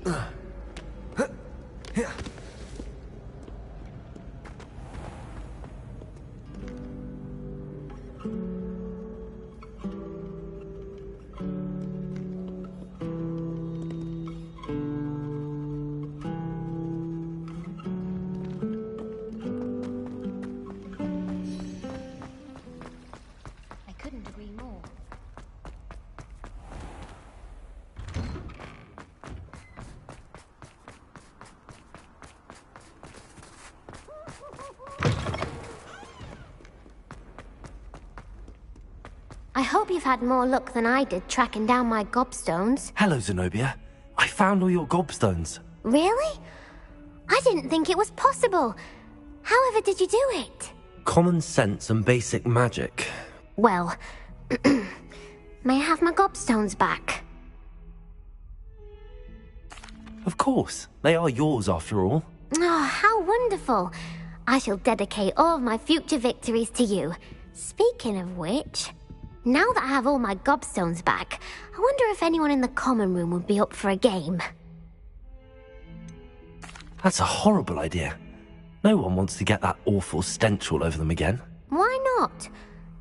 I couldn't agree more. I hope you've had more luck than I did tracking down my gobstones. Hello, Zenobia. I found all your gobstones. Really? I didn't think it was possible. However did you do it? Common sense and basic magic. Well, may I have my gobstones back? Of course. They are yours after all. Oh, how wonderful. I shall dedicate all of my future victories to you. Speaking of which, now that I have all my gobstones back, I wonder if anyone in the common room would be up for a game. That's a horrible idea. No one wants to get that awful stench all over them again. Why not?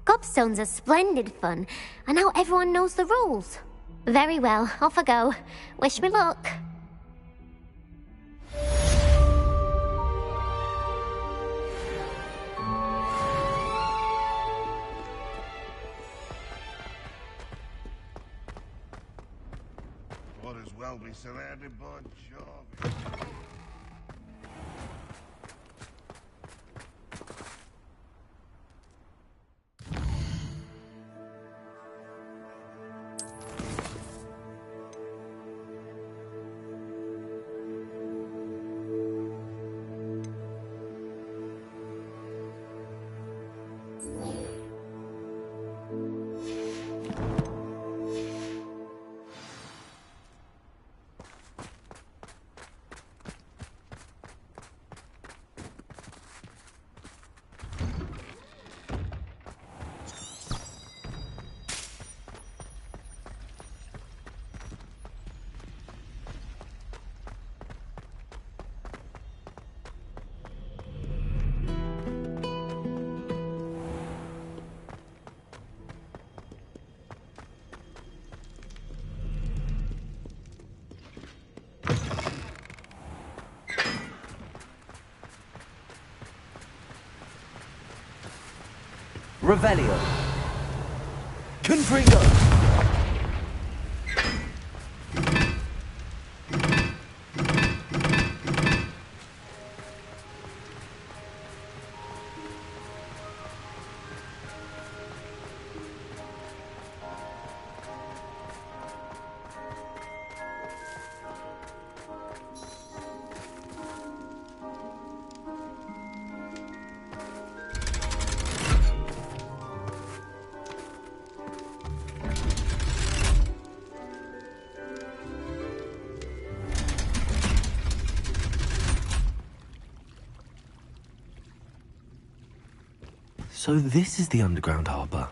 Gobstones are splendid fun, and now everyone knows the rules. Very well, off I go. Wish me luck. Might as well be surrounded by Jarvis. Revelio. Confringo. So this is the underground harbour.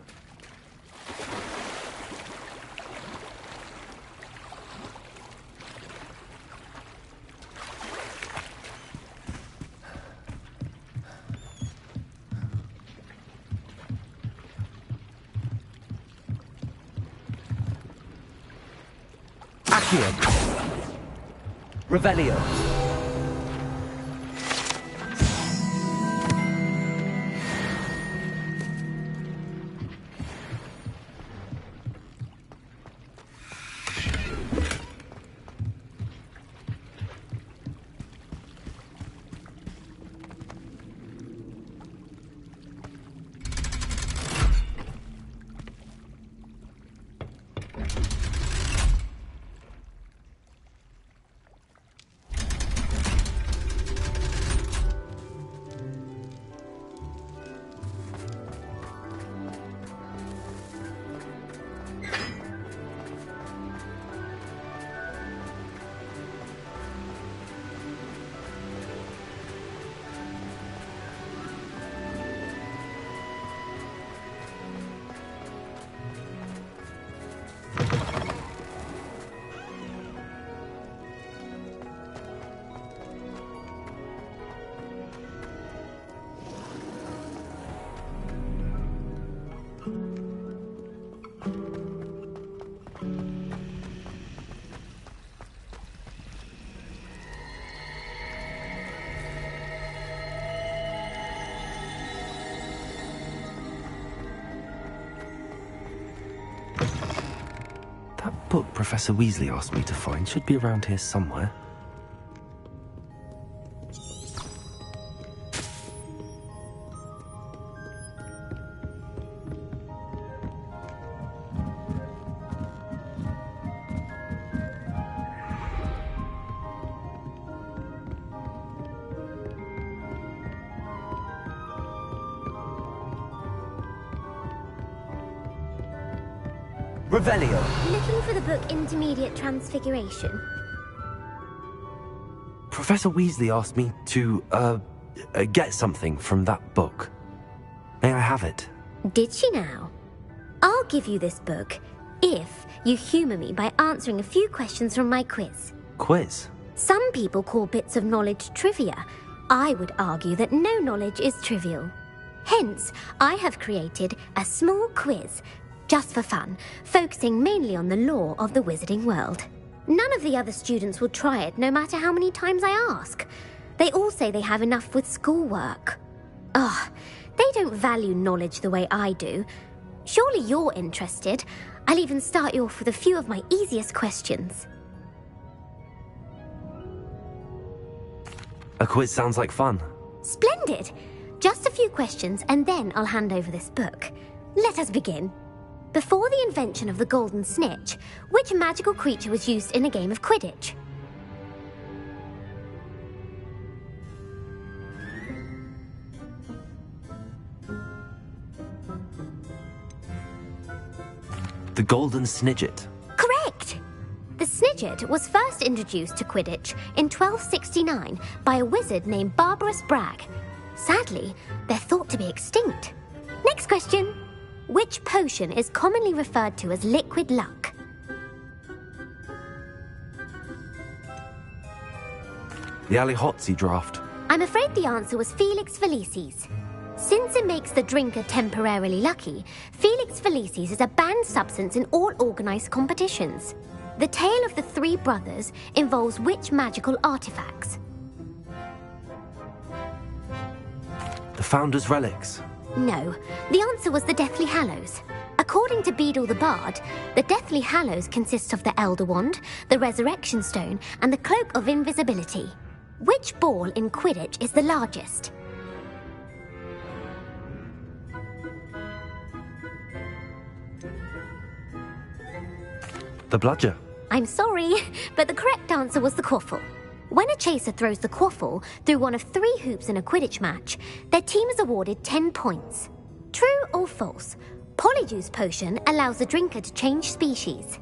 Accio. Revelio. Professor Weasley asked me to find should be around here somewhere. Revelio. Looking for the book Intermediate Transfiguration. Professor Weasley asked me to, get something from that book. May I have it? Did she now? I'll give you this book if you humour me by answering a few questions from my quiz. Quiz? Some people call bits of knowledge trivia. I would argue that no knowledge is trivial. Hence, I have created a small quiz, just for fun, focusing mainly on the lore of the wizarding world. None of the other students will try it, no matter how many times I ask. They all say they have enough with schoolwork. Ugh, they don't value knowledge the way I do. Surely you're interested. I'll even start you off with a few of my easiest questions. A quiz sounds like fun. Splendid! Just a few questions and then I'll hand over this book. Let us begin. Before the invention of the golden snitch, which magical creature was used in a game of Quidditch? The Golden Snidget. Correct! The Snidget was first introduced to Quidditch in 1269 by a wizard named Barbarous Bragg. Sadly, they're thought to be extinct. Next question. Which potion is commonly referred to as liquid luck? The Allihotzi draft. I'm afraid the answer was Felix Felicis. Since it makes the drinker temporarily lucky, Felix Felicis is a banned substance in all organised competitions. The tale of the three brothers involves which magical artifacts? The Founder's Relics. No, the answer was the Deathly Hallows. According to Beedle the Bard, the Deathly Hallows consists of the Elder Wand, the Resurrection Stone, and the Cloak of Invisibility. Which ball in Quidditch is the largest? The Bludger. I'm sorry, but the correct answer was the Quaffle. When a chaser throws the Quaffle through one of 3 hoops in a Quidditch match, their team is awarded 10 points. True or false? Polyjuice Potion allows the drinker to change species.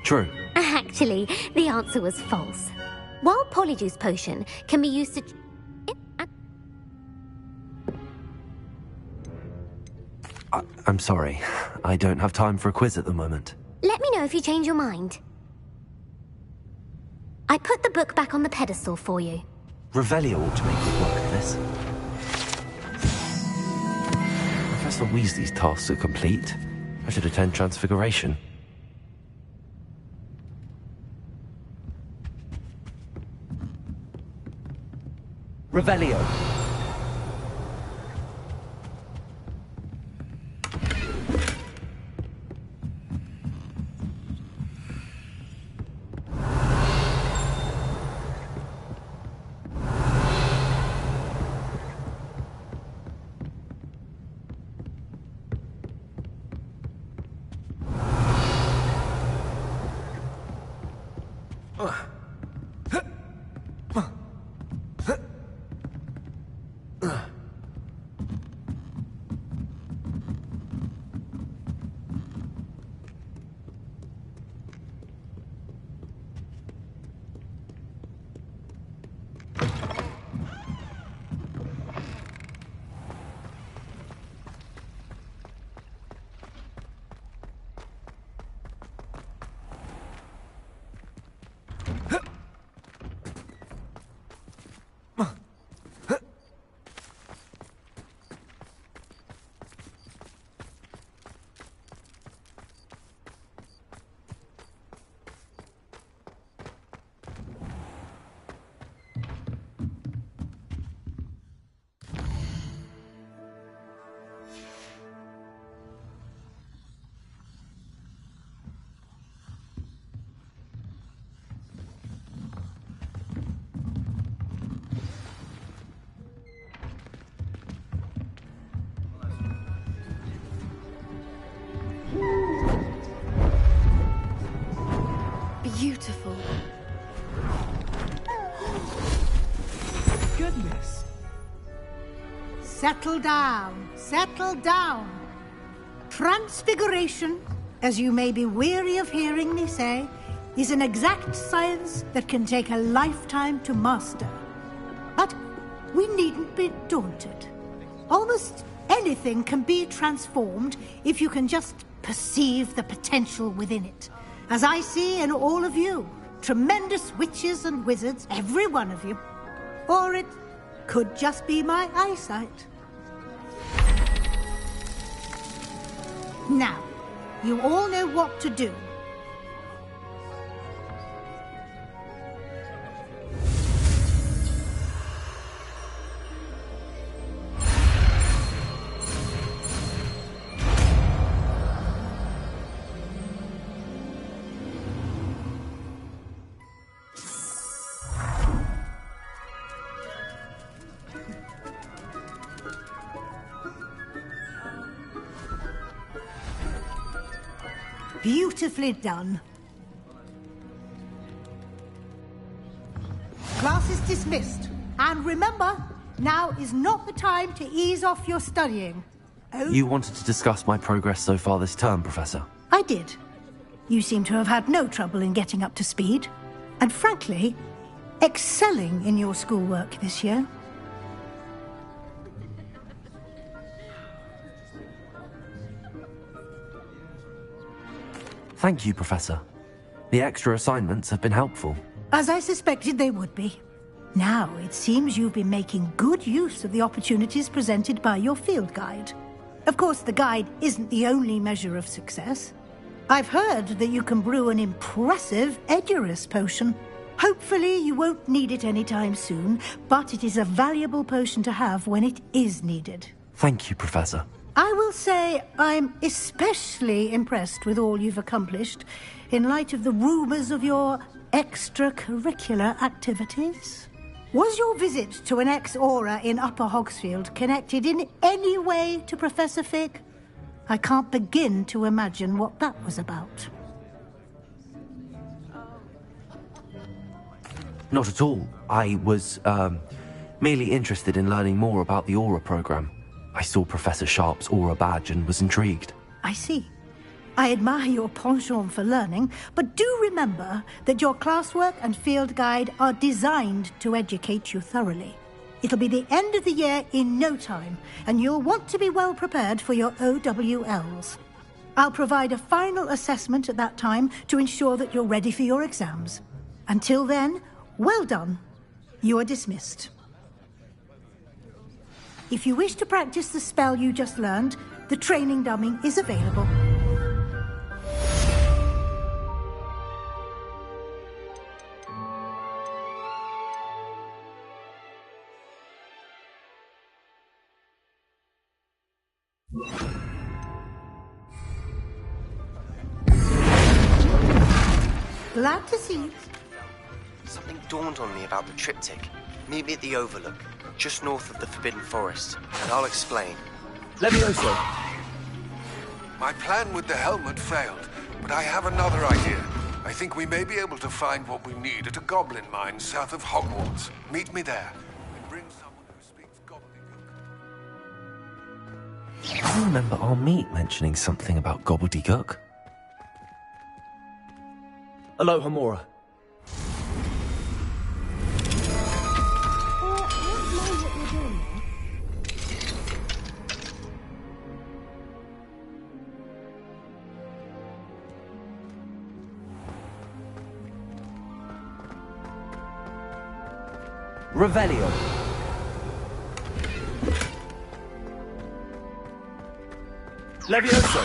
True. Actually, the answer was false. While Polyjuice Potion can be used to... I'm sorry. I don't have time for a quiz at the moment. Let me know if you change your mind. I put the book back on the pedestal for you. Revelio ought to make good work of this. Professor Weasley's tasks are complete. I should attend Transfiguration. Revelio. settle down. Settle down. Transfiguration, as you may be weary of hearing me say, is an exact science that can take a lifetime to master. But we needn't be daunted. Almost anything can be transformed if you can just perceive the potential within it. As I see in all of you, tremendous witches and wizards, every one of you. Or it could just be my eyesight. Now, you all know what to do. Beautifully done. Class is dismissed. And remember, now is not the time to ease off your studying. Oh, You wanted to discuss my progress so far this term, Professor. I did. You seem to have had no trouble in getting up to speed. And frankly, excelling in your schoolwork this year. Thank you, Professor. The extra assignments have been helpful. As I suspected they would be. Now, it seems you've been making good use of the opportunities presented by your field guide. Of course, the guide isn't the only measure of success. I've heard that you can brew an impressive Edurus potion. Hopefully, you won't need it anytime soon, but it is a valuable potion to have when it is needed. Thank you, Professor. I will say I'm especially impressed with all you've accomplished in light of the rumors of your extracurricular activities. Was your visit to an ex-aura in Upper Hogsfield connected in any way to Professor Fig? I can't begin to imagine what that was about. Not at all. I was, merely interested in learning more about the Aura program. I saw Professor Sharp's Aura badge and was intrigued. I see. I admire your penchant for learning, but do remember that your classwork and field guide are designed to educate you thoroughly. It'll be the end of the year in no time, and you'll want to be well prepared for your OWLs. I'll provide a final assessment at that time to ensure that you're ready for your exams. Until then, well done. You are dismissed. If you wish to practice the spell you just learned, the training dummy is available. Glad to see you. Something dawned on me about the triptych. Meet me at the Overlook, just north of the Forbidden Forest, and I'll explain. Levioso! My plan with the helmet failed, but I have another idea. I think we may be able to find what we need at a goblin mine south of Hogwarts. Meet me there, and bring someone who speaks gobbledygook. I remember our meet mentioning something about gobbledygook. Aloha, Mora. Revelio. Levioso.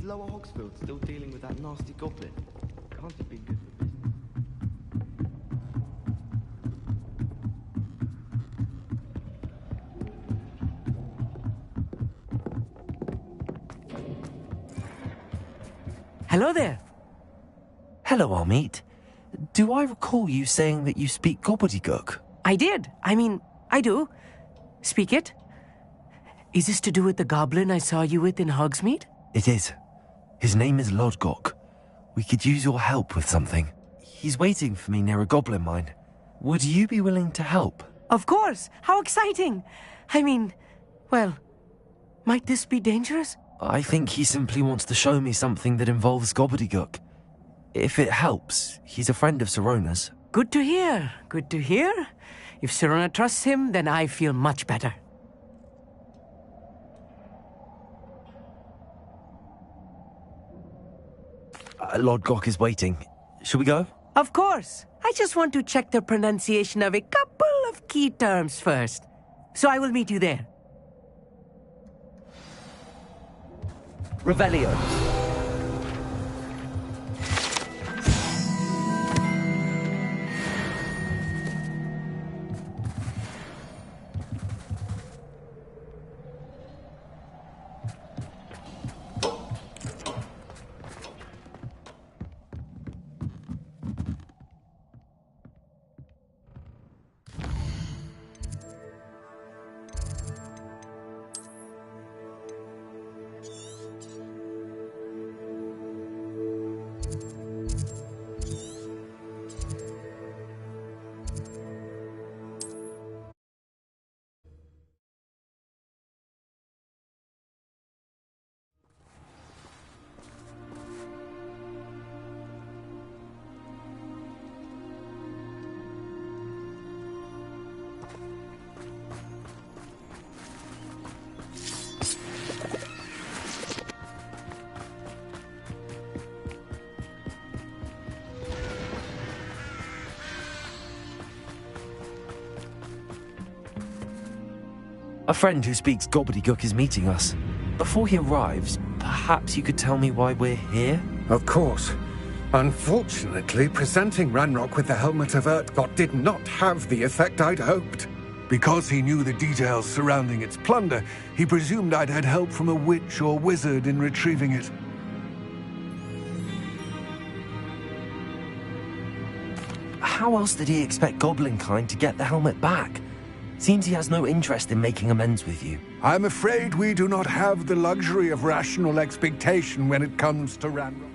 Is Lower Hogsfield still dealing with that nasty goblin? Can't it be good for business? Hello there. Hello, Amit. Do I recall you saying that you speak gobbledygook? I did. I do. Speak it. Is this to do with the goblin I saw you with in Hogsmeade? It is. His name is Lodgok. We could use your help with something. He's waiting for me near a goblin mine. Would you be willing to help? Of course. How exciting. Well, might this be dangerous? I think he simply wants to show me something that involves gobbledygook. If it helps, he's a friend of Sirona's. Good to hear. Good to hear. If Sirona trusts him, then I feel much better. Lodgok is waiting. Shall we go? Of course. I just want to check the pronunciation of a couple of key terms first. So I will meet you there. Revelio. A friend who speaks gobbledygook is meeting us. Before he arrives, perhaps you could tell me why we're here? Of course. Unfortunately, presenting Ranrock with the Helmet of Urtkot did not have the effect I'd hoped. Because he knew the details surrounding its plunder, he presumed I'd had help from a witch or wizard in retrieving it. How else did he expect Goblinkind to get the helmet back? Seems he has no interest in making amends with you. I'm afraid we do not have the luxury of rational expectation when it comes to Ranrock.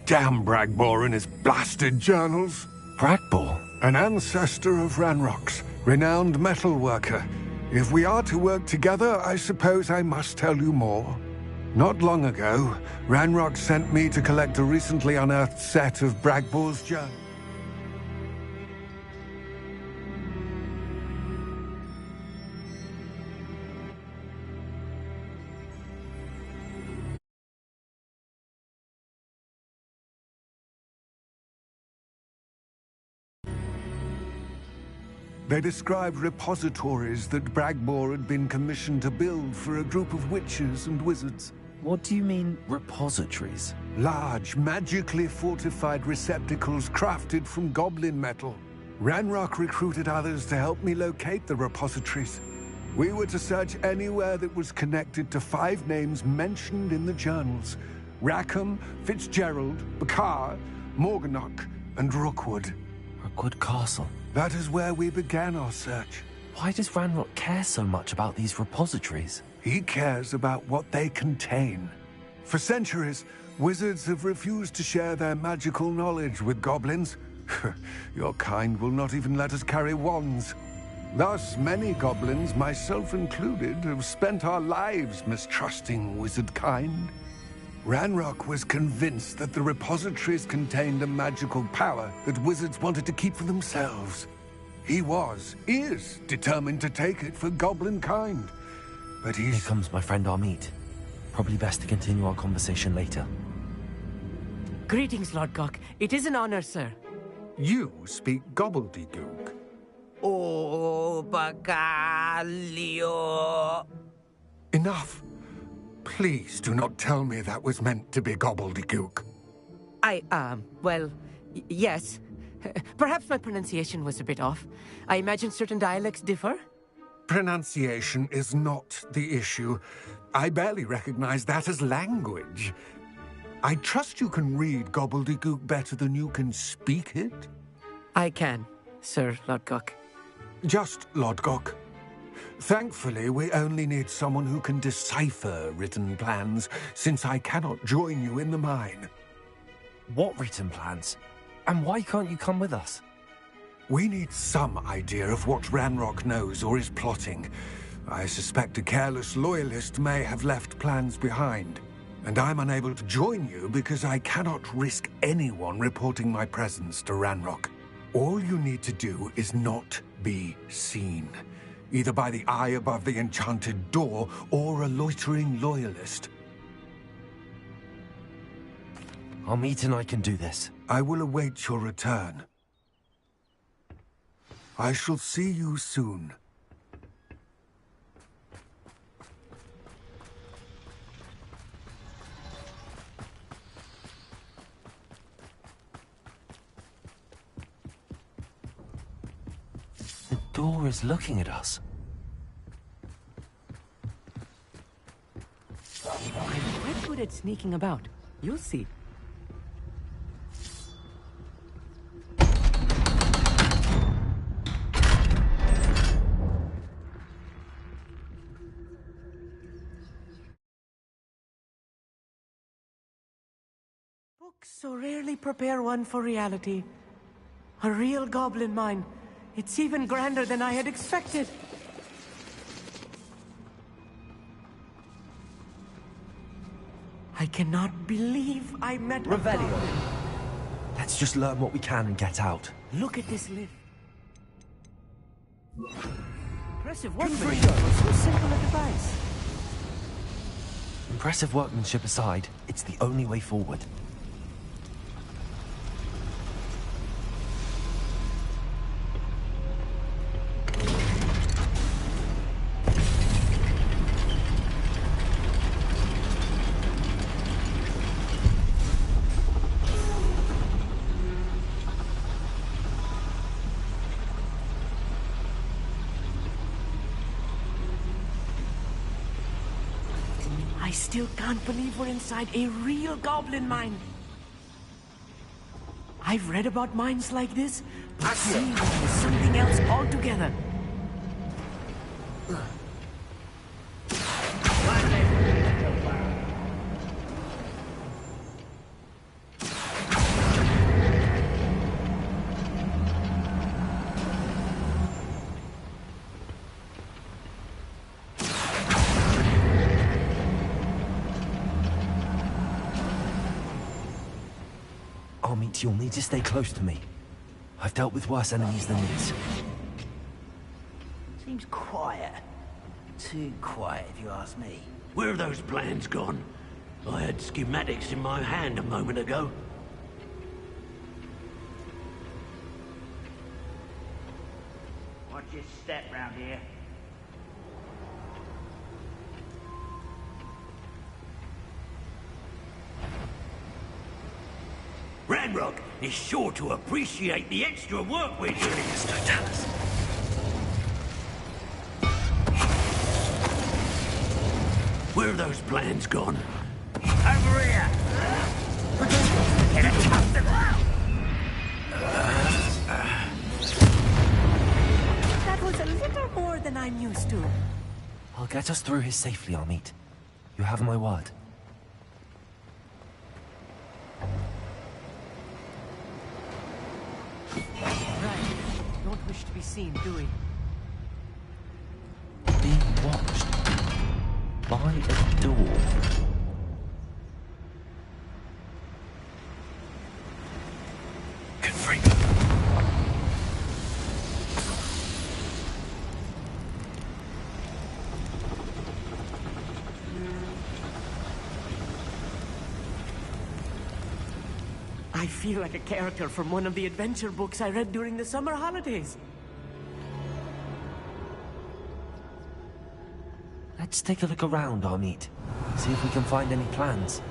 Damn Bragbor and his blasted journals. Bragbor? An ancestor of Ranrock's, renowned metal worker. If we are to work together, I suppose I must tell you more. Not long ago, Ranrock sent me to collect a recently unearthed set of Bragbor's journals. They described repositories that Bragbor had been commissioned to build for a group of witches and wizards. What do you mean, repositories? Large, magically fortified receptacles crafted from goblin metal. Ranrock recruited others to help me locate the repositories. We were to search anywhere that was connected to 5 names mentioned in the journals: Rackham, Fitzgerald, Bakar, Morganach, and Rookwood. Rookwood Castle. That is where we began our search. Why does Ranrock care so much about these repositories? He cares about what they contain. For centuries, wizards have refused to share their magical knowledge with goblins. Your kind will not even let us carry wands. Thus, many goblins, myself included, have spent our lives mistrusting wizard kind. Ranrock was convinced that the repositories contained a magical power that wizards wanted to keep for themselves. He is determined to take it for goblin kind. But Here comes my friend Amit. Probably best to continue our conversation later. Greetings, Lodgok. It is an honor, sir. You speak gobbledygook. Oh, Bacalio. Enough. Please do not tell me that was meant to be gobbledygook. Well, yes. Perhaps my pronunciation was a bit off. I imagine certain dialects differ? Pronunciation is not the issue. I barely recognize that as language. I trust you can read gobbledygook better than you can speak it? I can, Sir Lodgok. Just Lodgok. Thankfully, we only need someone who can decipher written plans, since I cannot join you in the mine. What written plans? And why can't you come with us? We need some idea of what Ranrock knows or is plotting. I suspect a careless loyalist may have left plans behind. And I'm unable to join you because I cannot risk anyone reporting my presence to Ranrock. All you need to do is not be seen, either by the eye above the enchanted door or a loitering loyalist. Amit and I can do this. I will await your return. I shall see you soon. The door is looking at us. I'm quite good at sneaking about. You'll see. Books so rarely prepare one for reality. A real goblin mine. It's even grander than I had expected. I cannot believe I met Revelio. Let's just learn what we can and get out. Look at this lift. Impressive workmanship for so simple a device. Impressive workmanship aside, it's the only way forward. I still can't believe we're inside a real goblin mine. I've read about mines like this, but seeing one is something else altogether. Amit, you'll need to stay close to me. I've dealt with worse enemies than these. Seems quiet. Too quiet, if you ask me. Where are those plans gone? I had schematics in my hand a moment ago. Watch your step round here. Ranrock is sure to appreciate the extra work we're doing. Totalis. Where are those plans gone? Over here! Get a tough That was a little more than I'm used to. I'll get us through here safely, Amit. You have my word. Right. Don't wish to be seen, do we? Being watched by a door. Confringo. I feel like a character from one of the adventure books I read during the summer holidays. Let's take a look around, Amit. See if we can find any plans.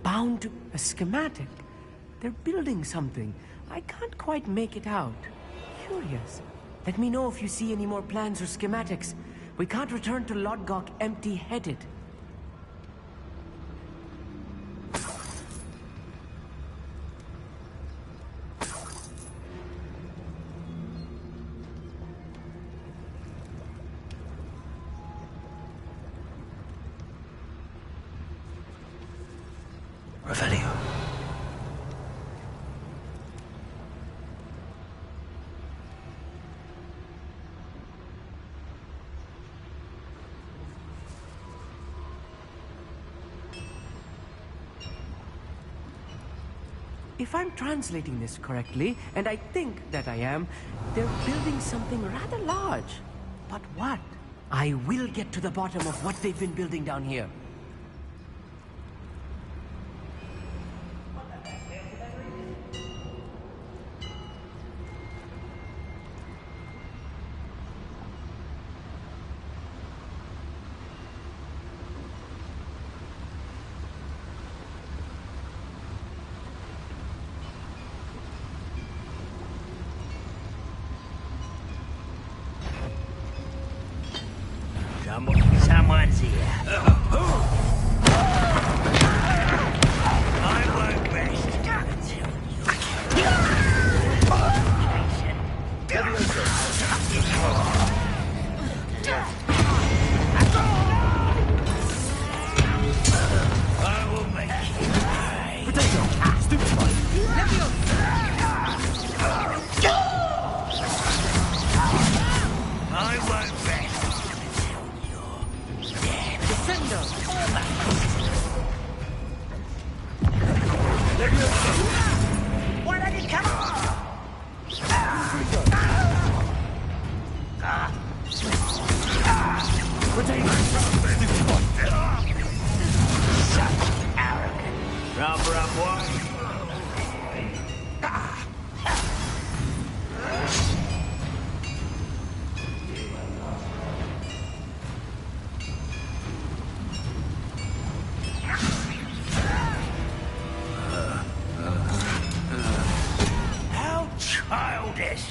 Bound to a schematic. They're building something. I can't quite make it out. Curious. Let me know if you see any more plans or schematics. We can't return to Lodgok empty-headed. Revelio. If I'm translating this correctly, and I think that I am, they're building something rather large. But what? I will get to the bottom of what they've been building down here. Someone's here. I won't rest until I will make you pay. Potato! Stupid! I won't rest. Why don't you come on? Such arrogant. Rub, what? Childish.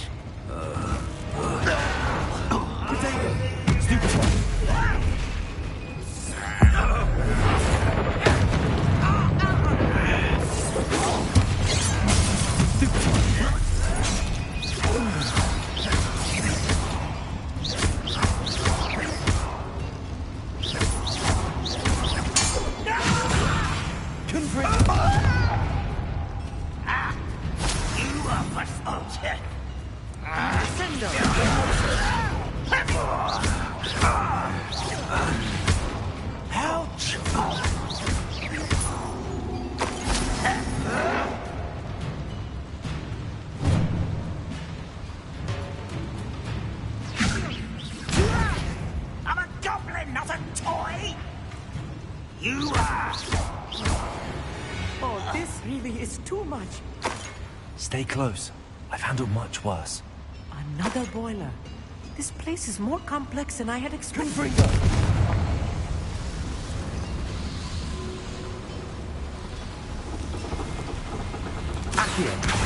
I'm a goblin, not a toy! You are! Oh, this really is too much. Stay close. I've handled much worse. Another boiler. This place is more complex than I had expected. Accio!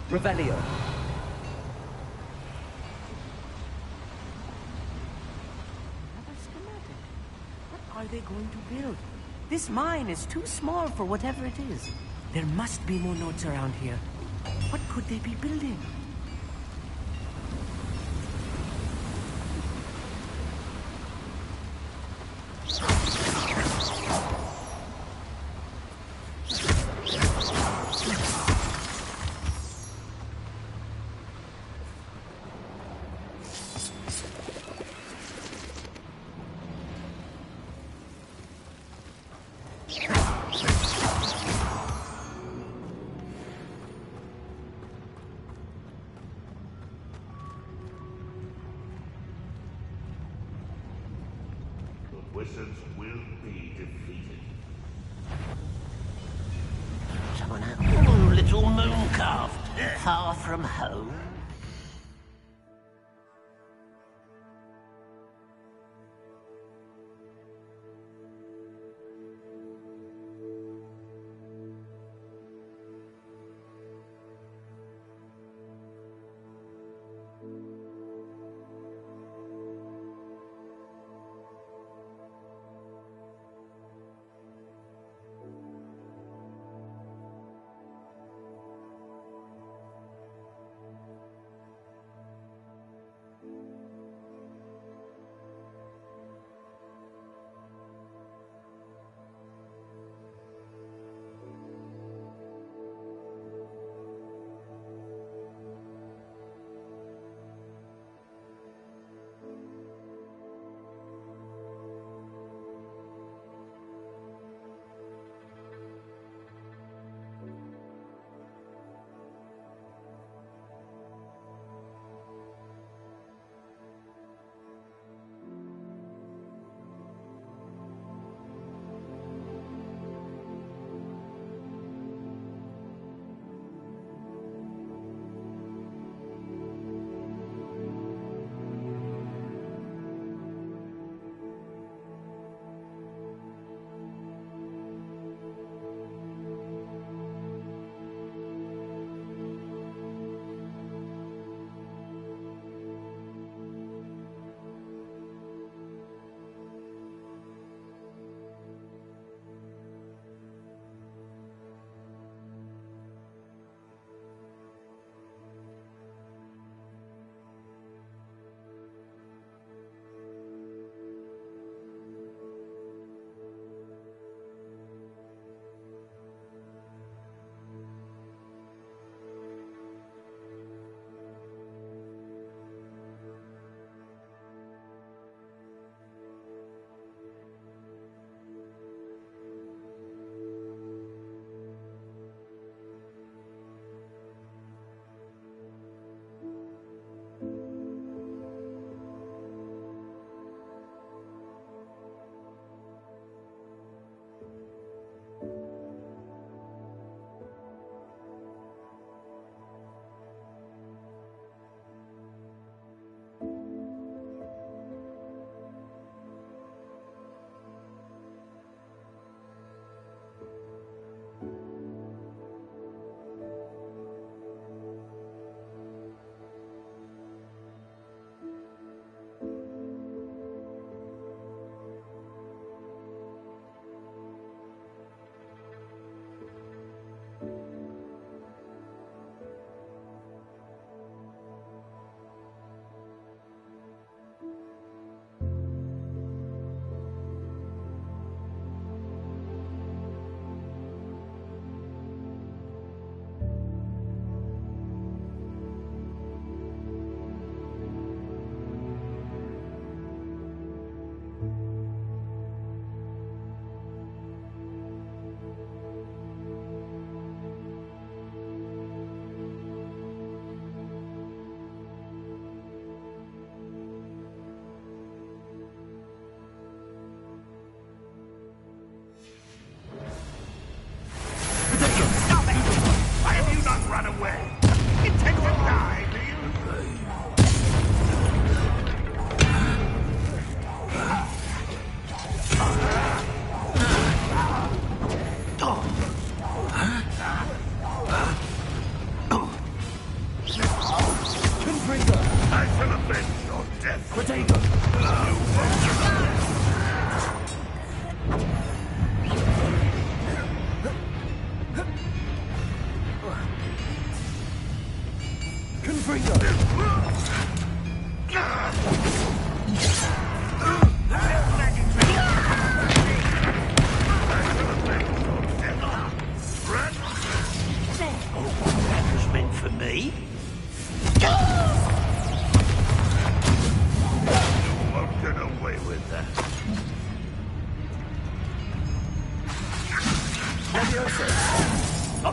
Revelio. Another schematic. What are they going to build? This mine is too small for whatever it is. There must be more notes around here. What could they be building? The wizards will be defeated. Someone out. Oh, little mooncalf. Far from home.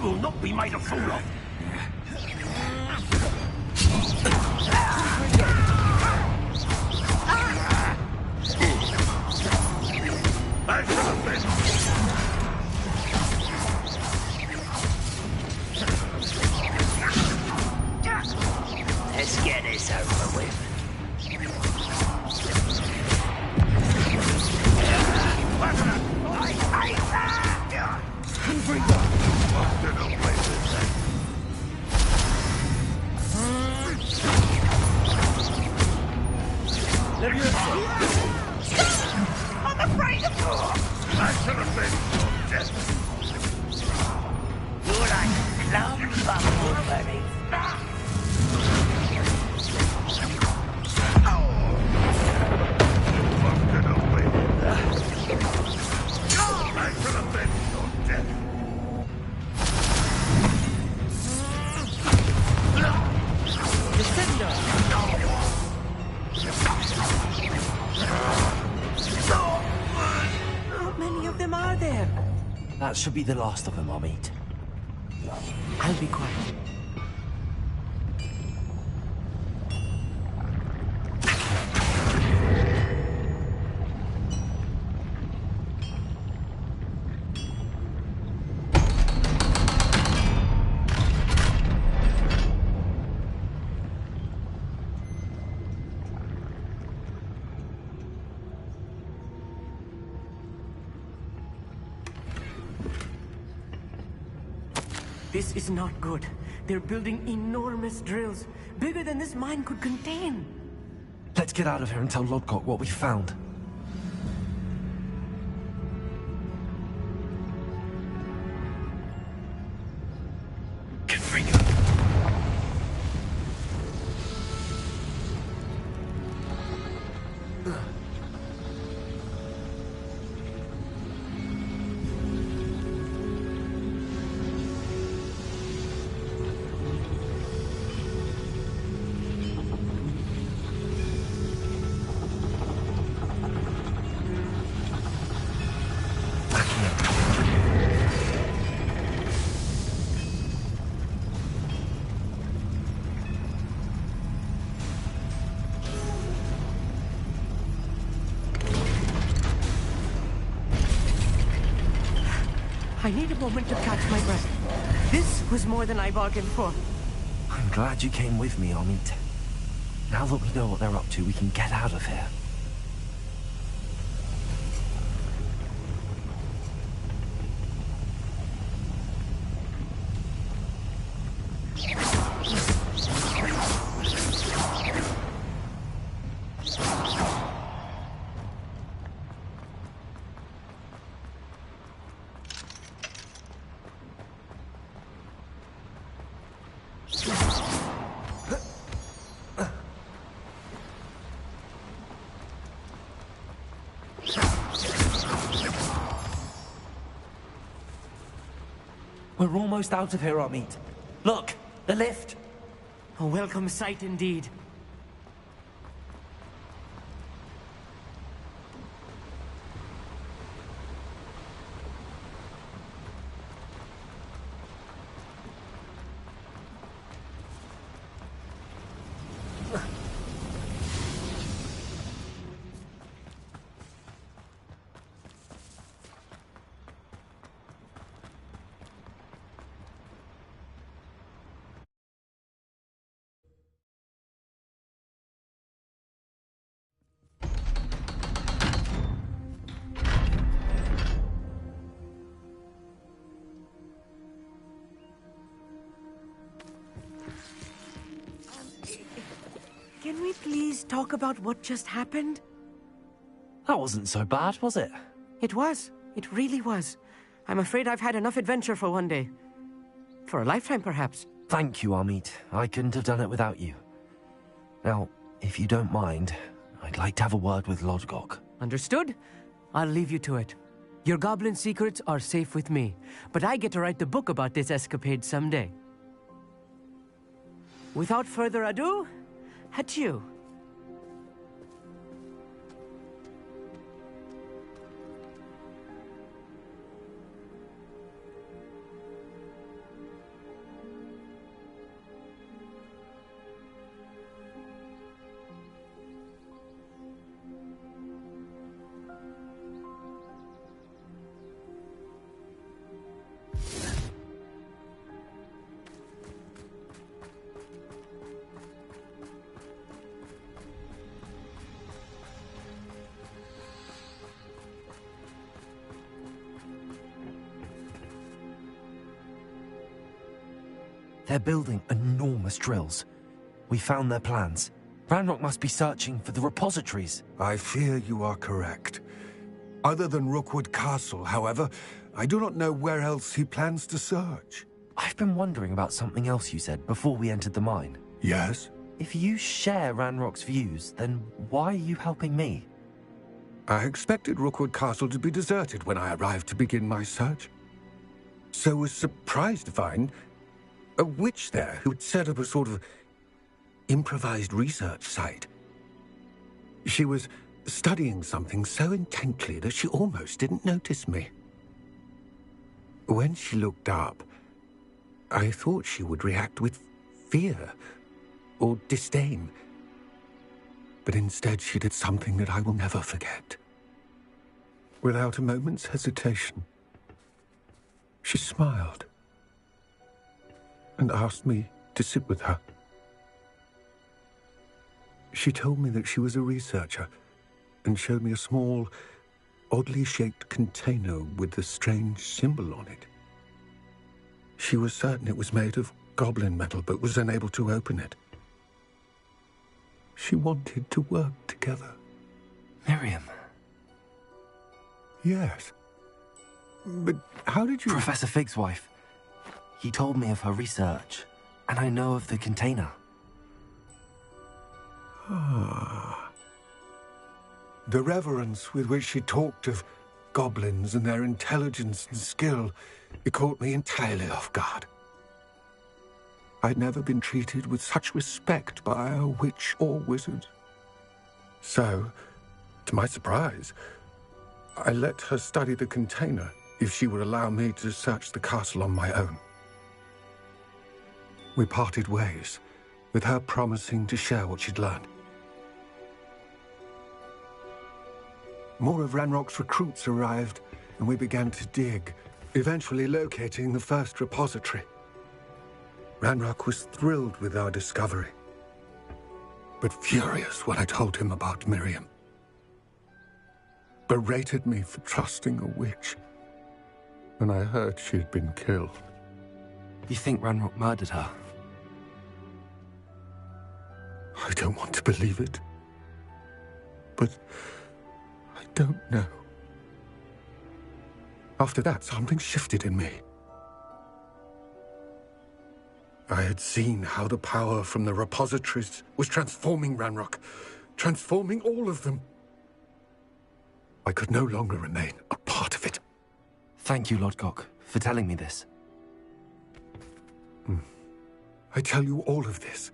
will not be made a fool of. Let's get this over with. I'm afraid of you! I should have been so dead. You're like plum bumbleberry. How many of them are there? That should be the last of them, Amit. I'll be quiet. This is not good. They're building enormous drills, bigger than this mine could contain. Let's get out of here and tell Lodgok what we found. Confringo. I need a moment to catch my breath. This was more than I bargained for. I'm glad you came with me, Amit. Now that we know what they're up to, we can get out of here. We're almost out of here, Amit. Look, the lift. A welcome sight indeed. Can we please talk about what just happened? That wasn't so bad, was it? It was. It really was. I'm afraid I've had enough adventure for one day. For a lifetime, perhaps. Thank you, Amit. I couldn't have done it without you. Now, if you don't mind, I'd like to have a word with Lodgok. Understood? I'll leave you to it. Your goblin secrets are safe with me, but I get to write the book about this escapade someday. Without further ado, adieu. They're building enormous drills. We found their plans. Ranrock must be searching for the repositories. I fear you are correct. Other than Rookwood Castle, however, I do not know where else he plans to search. I've been wondering about something else you said before we entered the mine. Yes? If you share Ranrock's views, then why are you helping me? I expected Rookwood Castle to be deserted when I arrived to begin my search. So was surprised to find a witch there who'd set up a sort of improvised research site. She was studying something so intently that she almost didn't notice me. When she looked up, I thought she would react with fear or disdain. But instead she did something that I will never forget. Without a moment's hesitation, she smiled and asked me to sit with her. She told me that she was a researcher and showed me a small, oddly shaped container with a strange symbol on it. She was certain it was made of goblin metal, but was unable to open it. She wanted to work together. Miriam. Yes. But how did you... Professor Fig's wife. He told me of her research, and I know of the container. Ah. The reverence with which she talked of goblins and their intelligence and skill, it caught me entirely off guard. I'd never been treated with such respect by a witch or wizard. So, to my surprise, I let her study the container if she would allow me to search the castle on my own. We parted ways, with her promising to share what she'd learned. More of Ranrock's recruits arrived, and we began to dig, eventually locating the first repository. Ranrock was thrilled with our discovery, but furious when I told him about Miriam. Berated me for trusting a witch, and I heard she had been killed. You think Ranrock murdered her? I don't want to believe it, but I don't know. After that, something shifted in me. I had seen how the power from the repositories was transforming Ranrock, transforming all of them. I could no longer remain a part of it. Thank you, Lodgok, for telling me this. I tell you all of this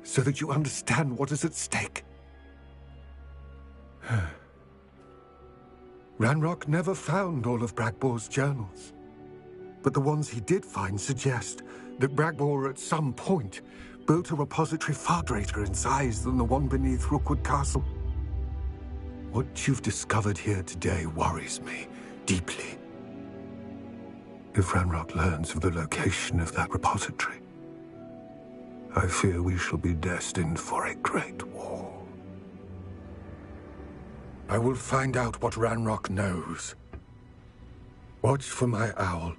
so that you understand what is at stake. Ranrock never found all of Bragbor's journals, but the ones he did find suggest that Bragbor at some point built a repository far greater in size than the one beneath Rookwood Castle. What you've discovered here today worries me deeply. If Ranrock learns of the location of that repository, I fear we shall be destined for a great war. I will find out what Ranrock knows. Watch for my owl.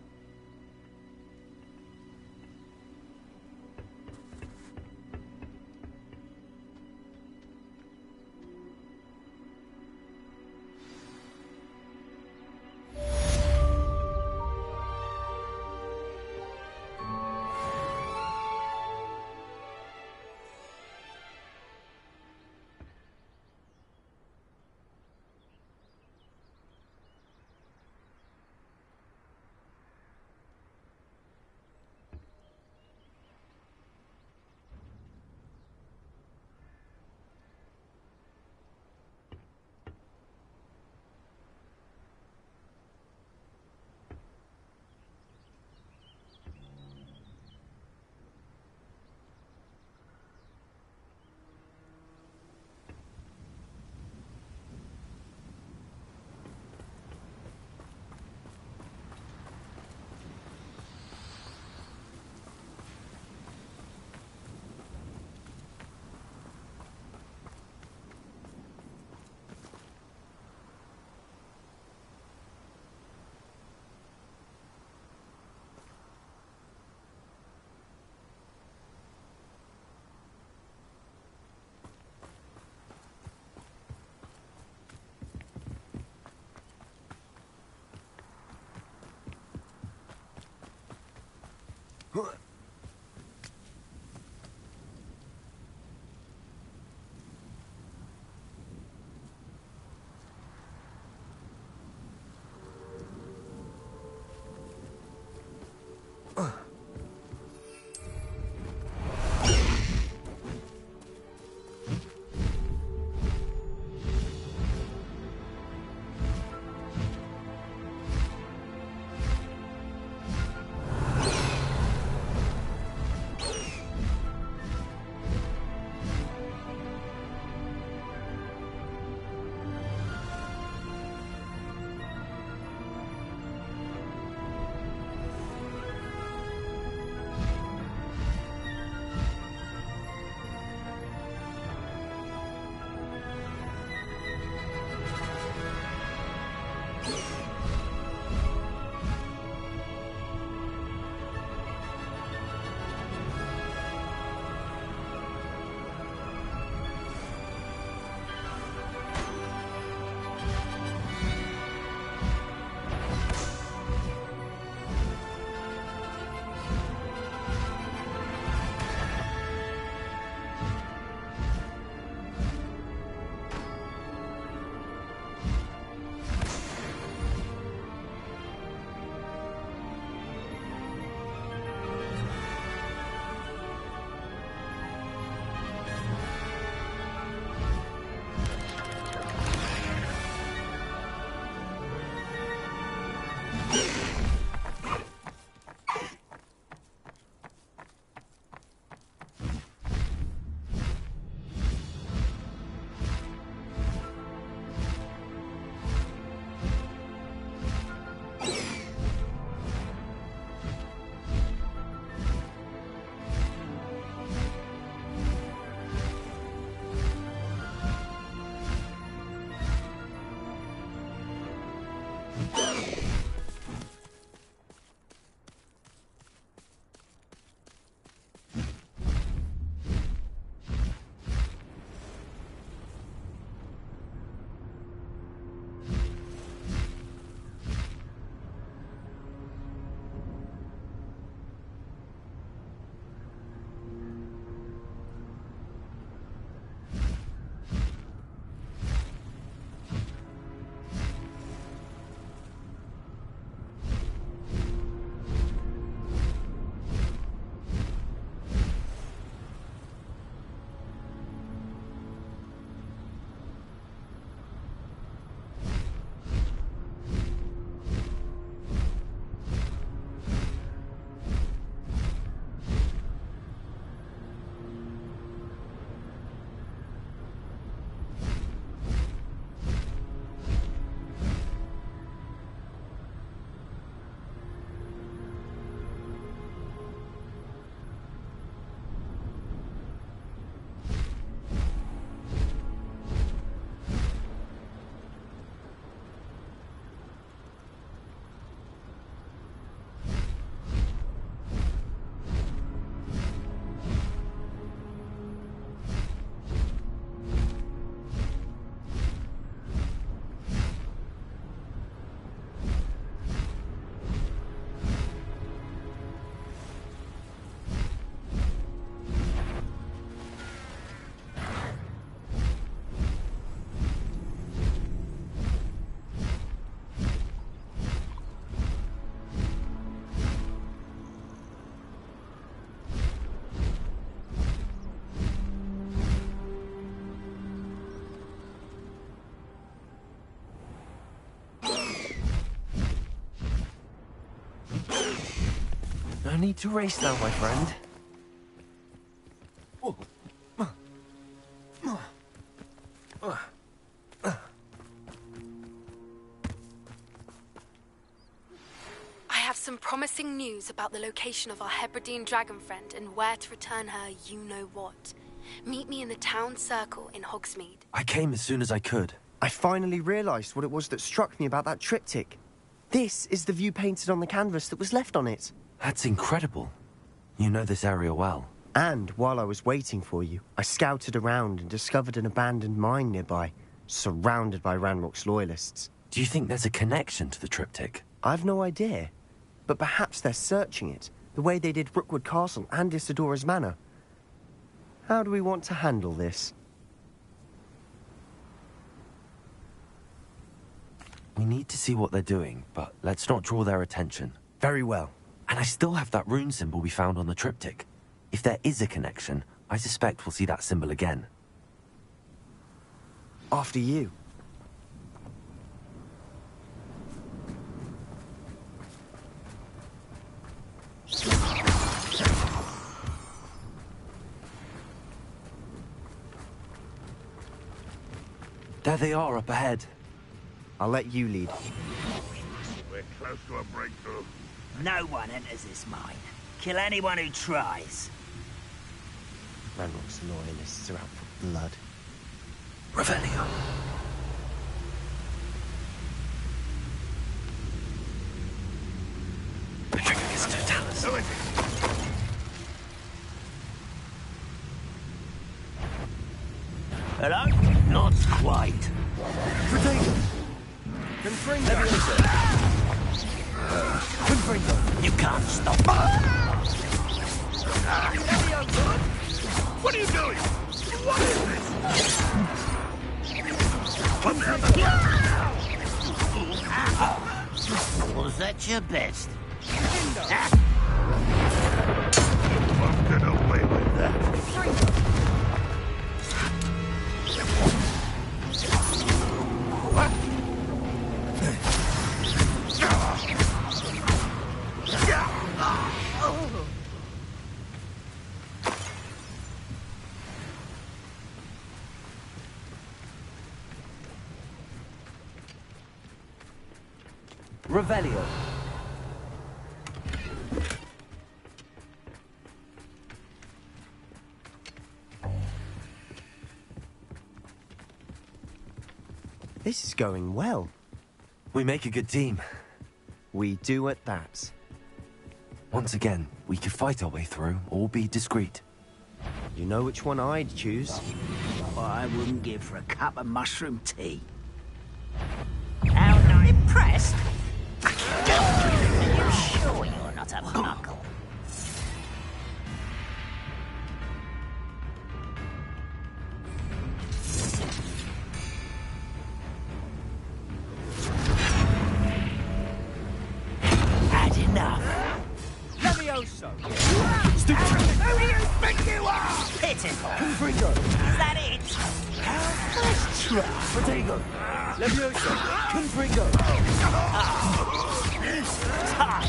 No need to race now, my friend. I have some promising news about the location of our Hebridean dragon friend and where to return her you-know-what. Meet me in the town circle in Hogsmeade. I came as soon as I could. I finally realized what it was that struck me about that triptych. This is the view painted on the canvas that was left on it. That's incredible. You know this area well. And while I was waiting for you, I scouted around and discovered an abandoned mine nearby, surrounded by Ranrock's loyalists. Do you think there's a connection to the triptych? I've no idea. But perhaps they're searching it, The way they did Brookwood Castle and Isidora's Manor. How do we want to handle this? We need to see what they're doing, but let's not draw their attention. Very well. And I still have that rune symbol we found on the triptych. If there is a connection, I suspect we'll see that symbol again. After you. There they are up ahead. I'll let you lead. We're close to a breakthrough. No one enters this mine. Kill anyone who tries. Ranrock's loyalists are out for blood. Revelio. The trigger is Totalis. Hello? Not quite. Protego! Confringo! Confringo! You can't stop. What are you doing? What is this? Was that your best? Won't get away with that. Revelio. This is going well. We make a good team. We do at that. Once again, we could fight our way through or be discreet. You know which one I'd choose. I wouldn't give for a cup of mushroom tea. How not impressed? Are you sure you're not a muggle? Had enough. Levioso! Stupid! Who do you think you are? Pitiful. Confringo! Is that it? First try. Protego! Levioso! Confringo! Time.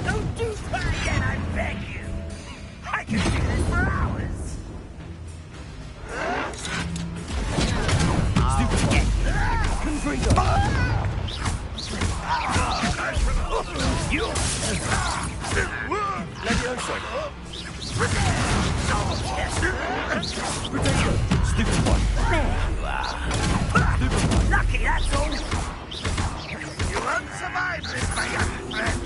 Don't do that again, I beg you. I can do this for hours. Stupid! Get Confringo! you. Levioso! Protego! Stupid one. There you are. Lucky, that's all. You won't survive this, my young friend.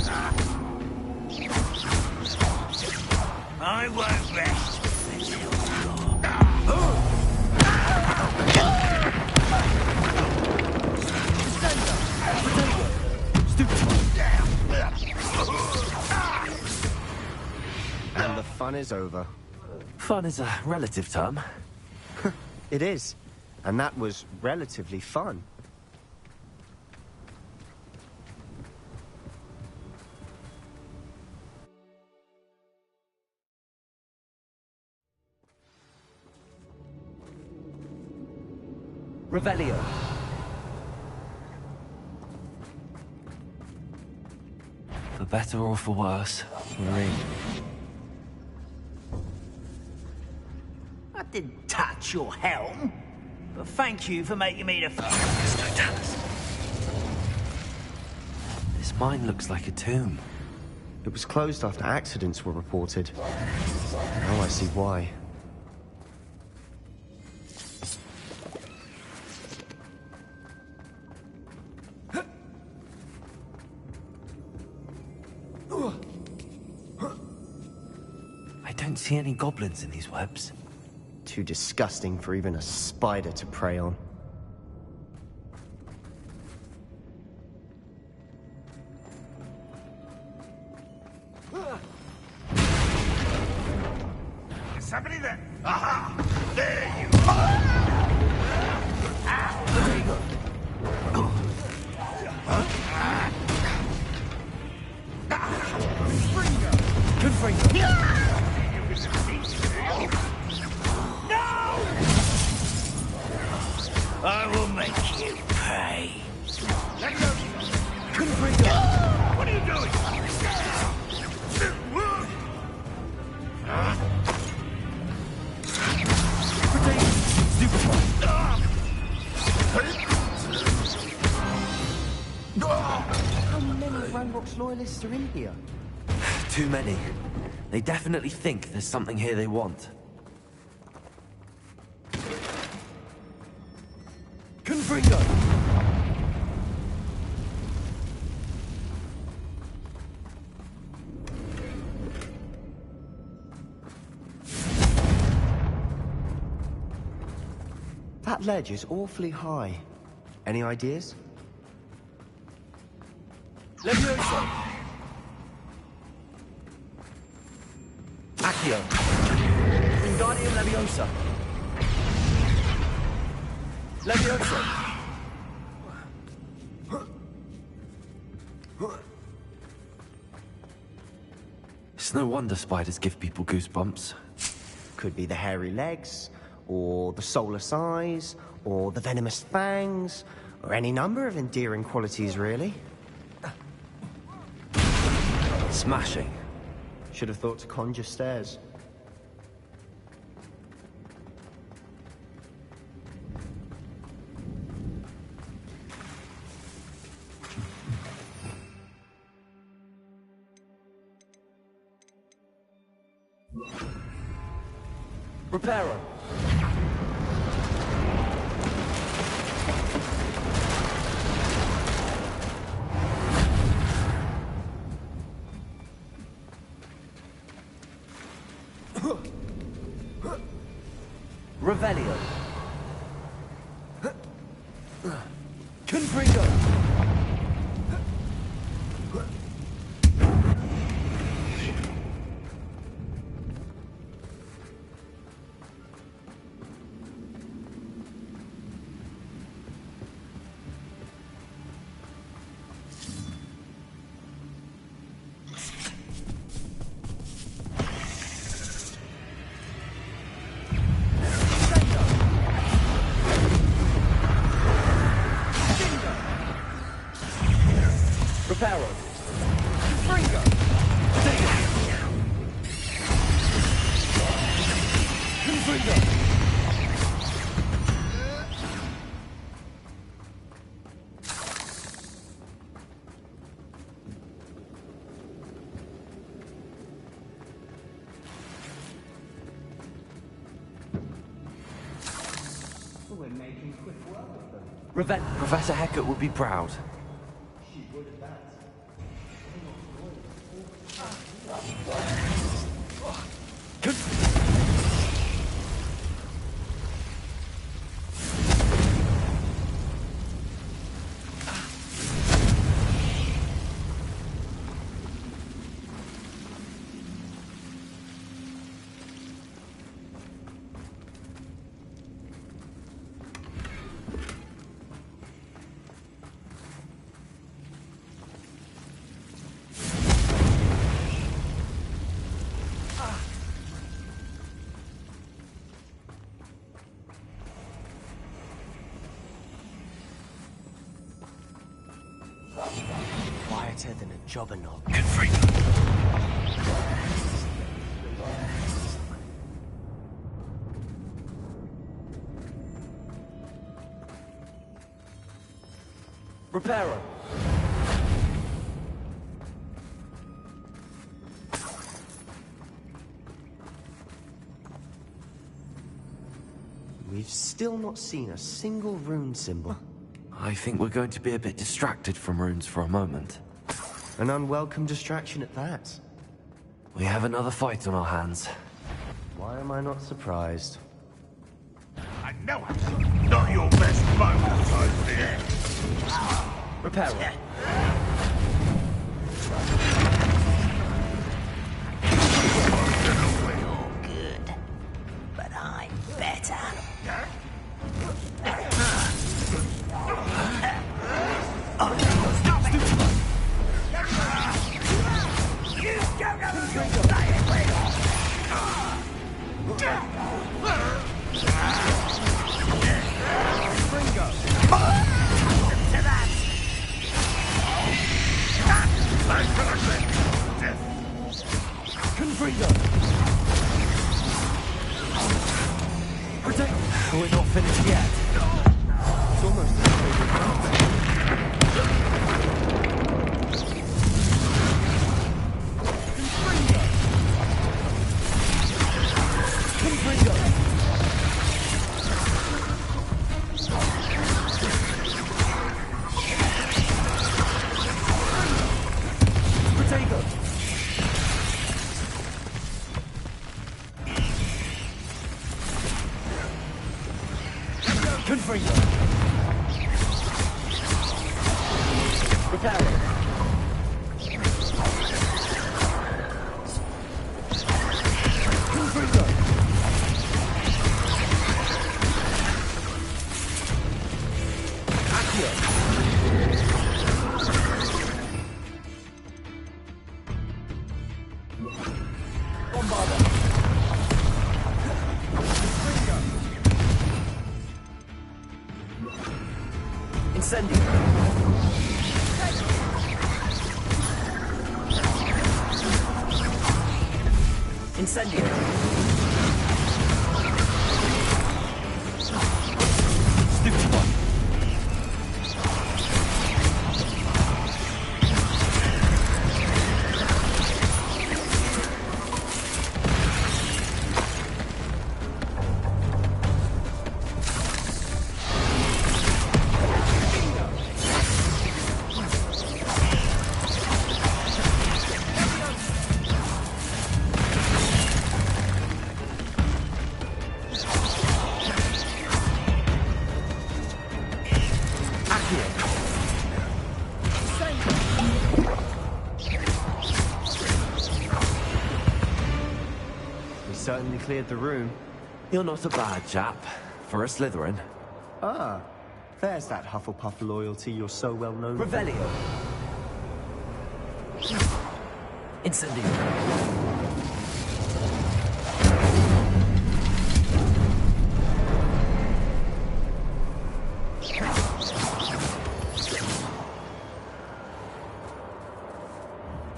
I won't rest until And the fun is over. Fun is a relative term. It is. And that was relatively fun. Revelio. For better or for worse. Marie. I didn't touch your helm, but thank you for making me the This mine looks like a tomb. It was closed after accidents were reported. Now I see why. I don't see any goblins in these webs. Too disgusting for even a spider to prey on. I will make you pay. What are you doing? How many Ranrock's loyalists are in here? Too many. They definitely think there's something here they want. Confringo! That ledge is awfully high. Any ideas? Leviosa! Accio! Wingardium Leviosa! Leviosa! It's no wonder spiders give people goosebumps. Could be the hairy legs, or the soulless eyes, or the venomous fangs, or any number of endearing qualities, really. Smashing. Should have thought to conjure stairs. Reparo. Revelio. Confringo. Reparo. Confringo. Confringo. We're making quick work of them. Professor Hecat would be proud. She would at that. Quieter than a jobberknock. Reparo. We've still not seen a single rune symbol. I think we're going to be a bit distracted from runes for a moment. An unwelcome distraction at that. We have another fight on our hands. Why am I not surprised? I know it's not your best moment, I fear. Reparo. You're good, but I'm better. Bring It's almost as if they certainly cleared the room. You're not a bad chap for a Slytherin. Ah, there's that Hufflepuff loyalty you're so well known for. Revelio. Incendio.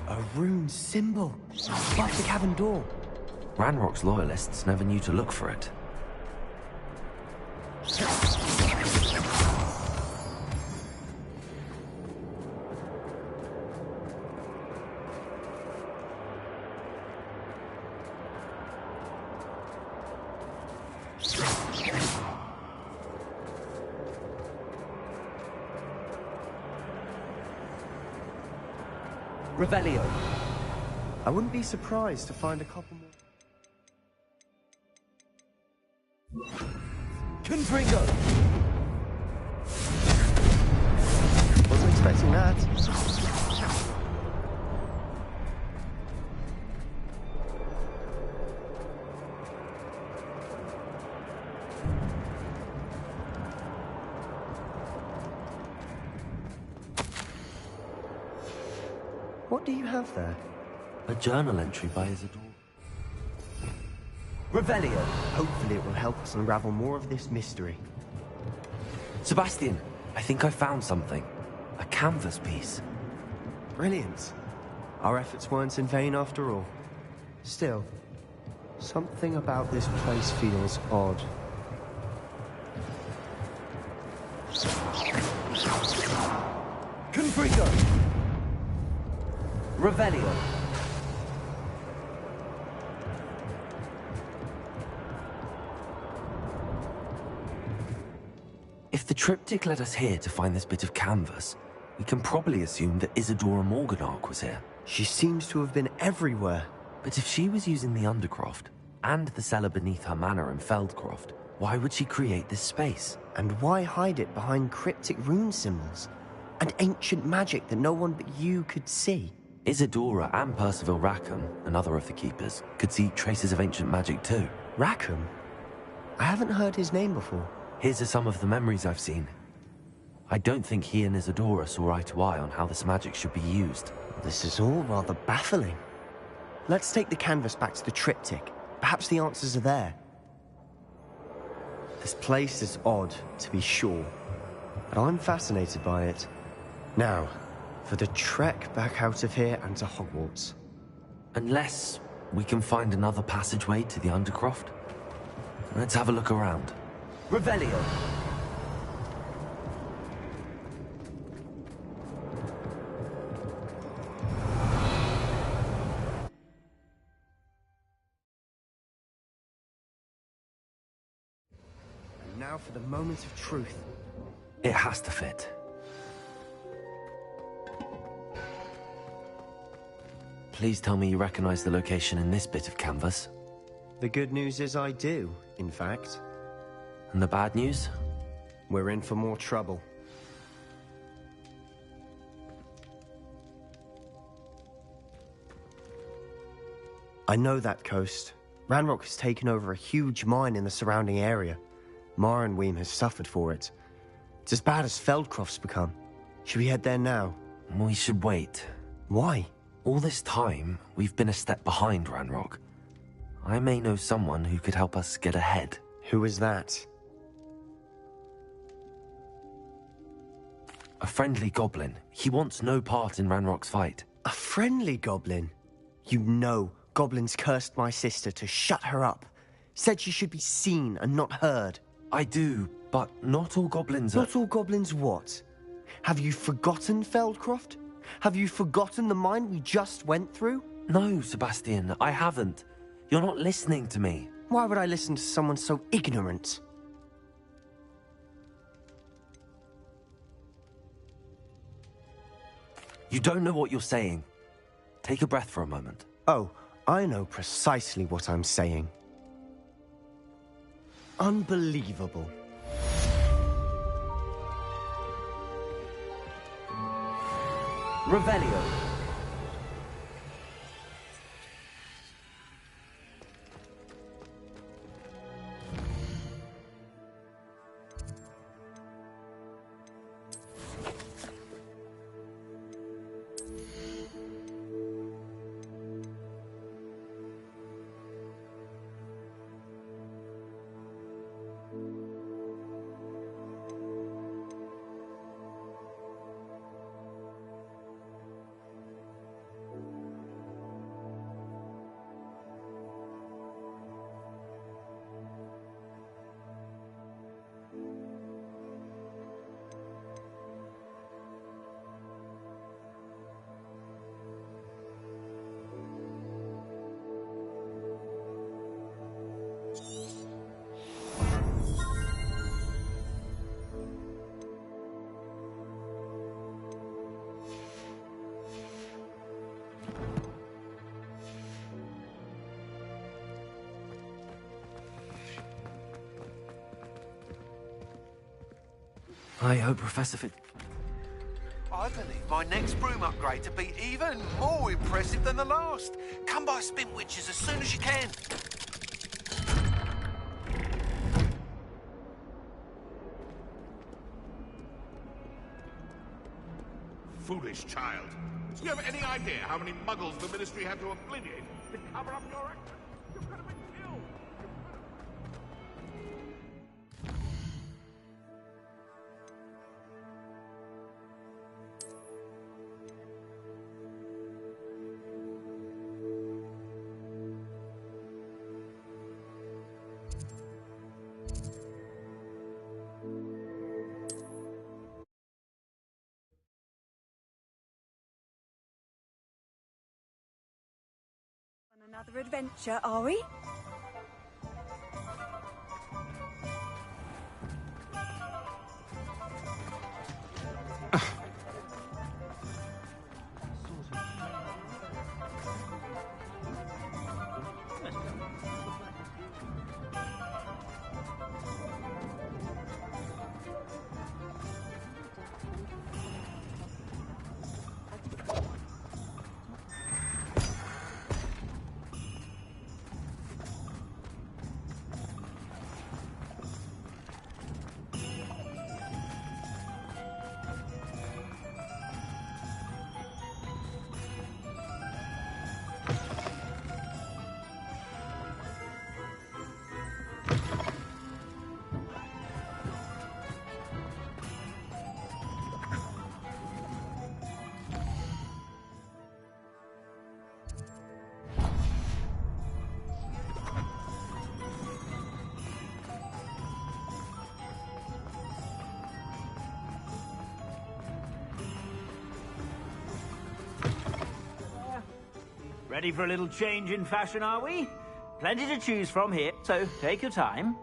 A rune symbol above the cabin door. Ranrock's loyalists never knew to look for it. Revelio. I wouldn't be surprised to find a couple more. Confringo! Wasn't expecting that. What do you have there? A journal entry by Isidore. Revelio. Hopefully it will help us unravel more of this mystery. Sebastian, I think I found something. A canvas piece. Brilliant. Our efforts weren't in vain after all. Still, something about this place feels odd. Confringo. Revelio. If the triptych led us here to find this bit of canvas, we can probably assume that Isadora Morganach was here. She seems to have been everywhere. But if she was using the Undercroft, and the cellar beneath her manor in Feldcroft, why would she create this space? And why hide it behind cryptic rune symbols? And ancient magic that no one but you could see? Isadora and Percival Rackham, another of the Keepers, could see traces of ancient magic too. Rackham? I haven't heard his name before. Here's some of the memories I've seen. I don't think he and Isadora saw eye to eye on how this magic should be used. This is all rather baffling. Let's take the canvas back to the triptych. Perhaps the answers are there. This place is odd, to be sure, but I'm fascinated by it. Now, for the trek back out of here and to Hogwarts. Unless we can find another passageway to the Undercroft. Let's have a look around. Revelio. now for the moment of truth. It has to fit. Please tell me you recognize the location in this bit of canvas. The good news is I do, in fact. And the bad news? We're in for more trouble. I know that coast. Ranrock has taken over a huge mine in the surrounding area. Marrenweem has suffered for it. It's as bad as Feldcroft's become. Should we head there now? We should wait. Why? All this time, we've been a step behind Ranrock. I may know someone who could help us get ahead. Who is that? A friendly goblin. He wants no part in Ranrock's fight. A friendly goblin? You know, goblins cursed my sister to shut her up. Said she should be seen and not heard. I do, but not all goblins are... Not all goblins what? Have you forgotten Feldcroft? Have you forgotten the mine we just went through? No, Sebastian, I haven't. You're not listening to me. Why would I listen to someone so ignorant? You don't know what you're saying. Take a breath for a moment. Oh, I know precisely what I'm saying. Unbelievable. Revelio. I hope Professor I believe my next broom upgrade to be even more impressive than the last. Come by Spintwitches as soon as you can. Foolish child. Do you have any idea how many muggles the Ministry had to obliviate to cover up your actions? You could have been killed. Another adventure, are we? Ready for a little change in fashion, are we? Plenty to choose from here, so take your time.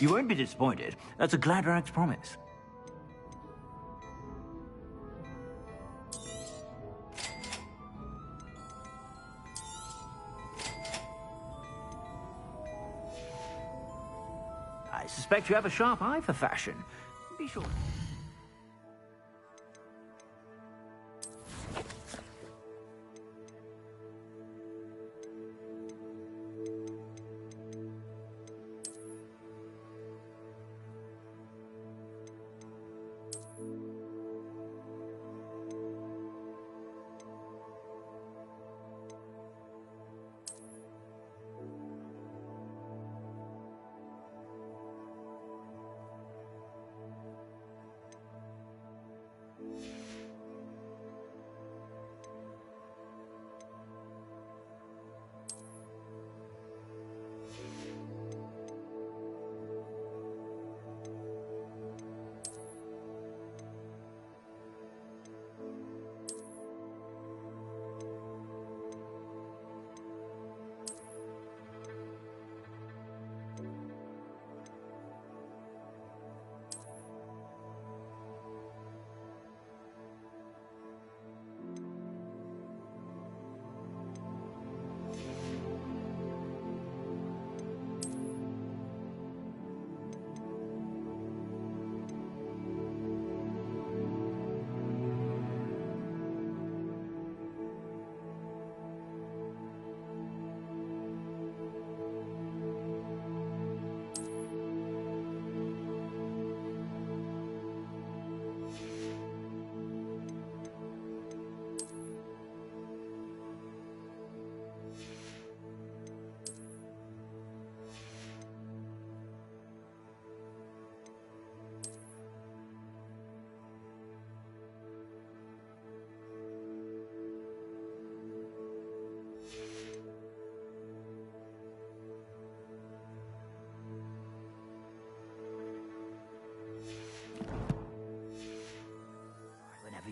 You won't be disappointed. That's a Gladrax promise. I suspect you have a sharp eye for fashion. Be sure.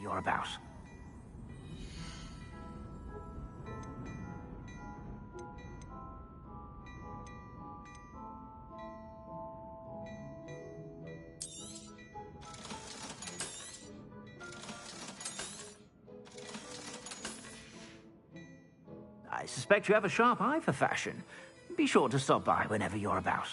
You're about. I suspect you have a sharp eye for fashion. Be sure to stop by whenever you're about.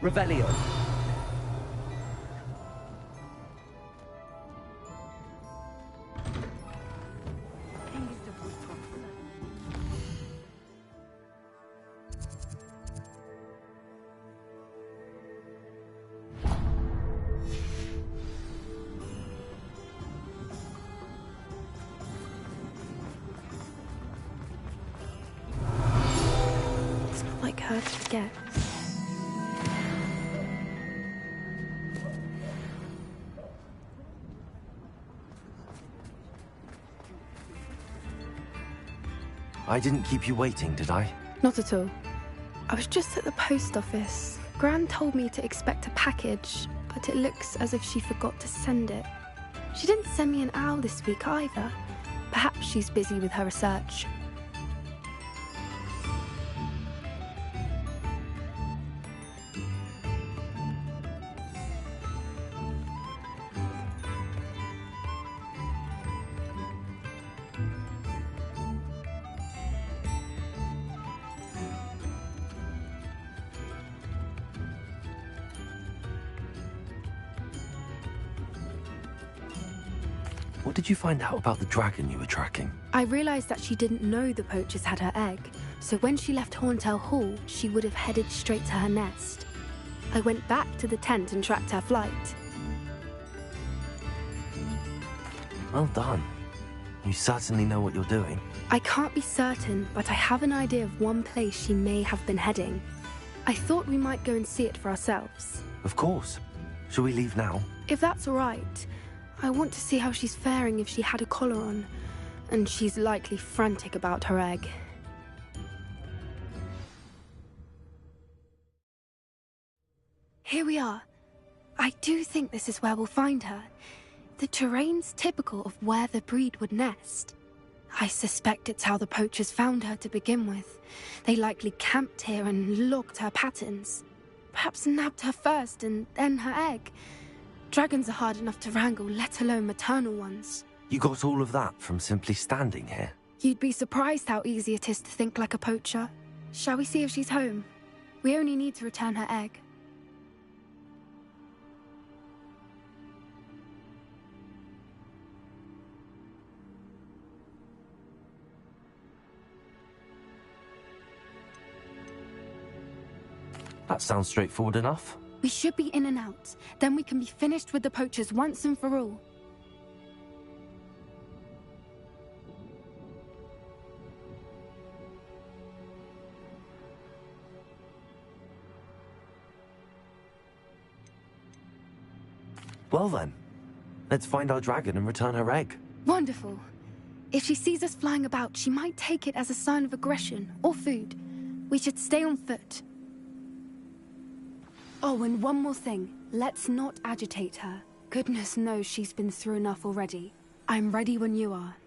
Revelio. It's not like her to forget. I didn't keep you waiting, did I? Not at all. I was just at the post office. Gran told me to expect a package, but it looks as if she forgot to send it. She didn't send me an owl this week either. Perhaps she's busy with her research. What did you find out about the dragon you were tracking? I realized that she didn't know the poachers had her egg, so when she left Horntail Hall, she would have headed straight to her nest. I went back to the tent and tracked her flight. Well done. You certainly know what you're doing. I can't be certain, but I have an idea of one place she may have been heading. I thought we might go and see it for ourselves. Of course. Shall we leave now? If that's all right. I want to see how she's faring if she had a collar on, and she's likely frantic about her egg. Here we are. I do think this is where we'll find her. The terrain's typical of where the breed would nest. I suspect it's how the poachers found her to begin with. They likely camped here and logged her patterns. Perhaps nabbed her first and then her egg. Dragons are hard enough to wrangle, let alone maternal ones. You got all of that from simply standing here? You'd be surprised how easy it is to think like a poacher. Shall we see if she's home? We only need to return her egg. That sounds straightforward enough. We should be in and out. Then we can be finished with the poachers once and for all. Well then, let's find our dragon and return her egg. Wonderful. If she sees us flying about, she might take it as a sign of aggression or food. We should stay on foot. Oh, and one more thing. Let's not agitate her. Goodness knows she's been through enough already. I'm ready when you are.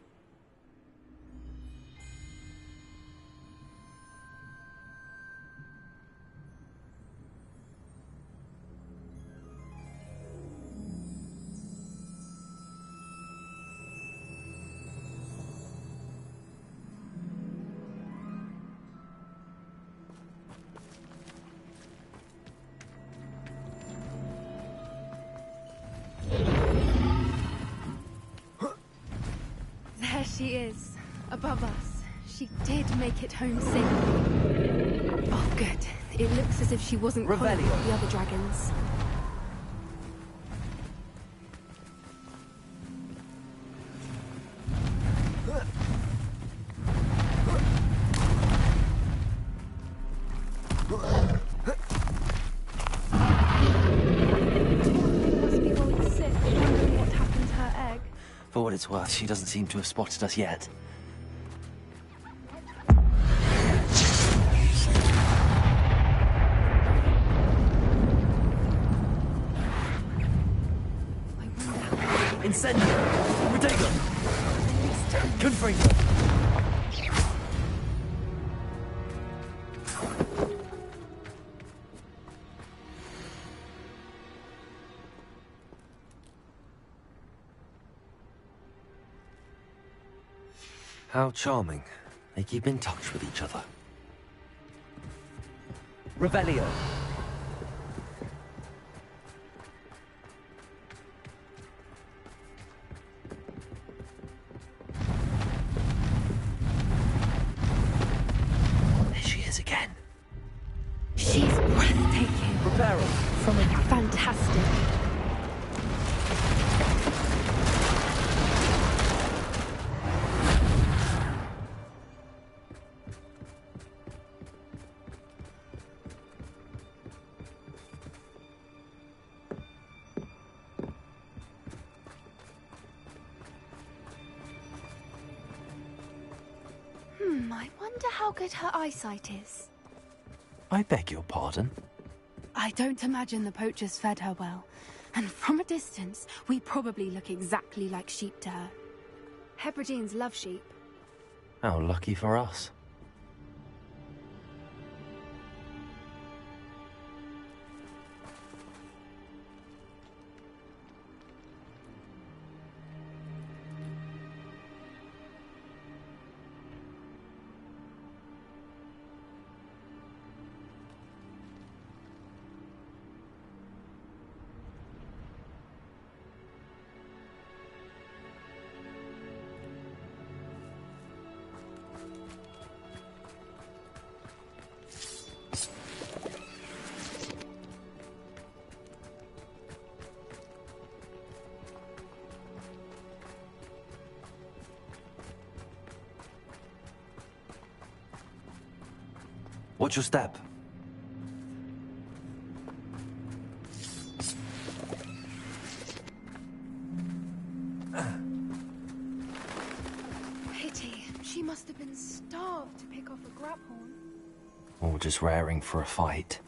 There she is, above us. She did make it home safely. Oh, good. It looks as if she wasn't calling out the other dragons. Must be going sick, wondering what happened to her egg. For what it's worth, she doesn't seem to have spotted us yet. Incendio! Rodego! Confringo! How charming. They keep in touch with each other. Revelio. There she is again. She's breathtaking. Prepare From a fantastic. I wonder how good her eyesight is. I beg your pardon? I don't imagine the poachers fed her well. And from a distance, we probably look exactly like sheep to her. Hebrideans love sheep. How lucky for us. Watch your step. Pity. She must have been starved to pick off a graphorn. Or just raring for a fight.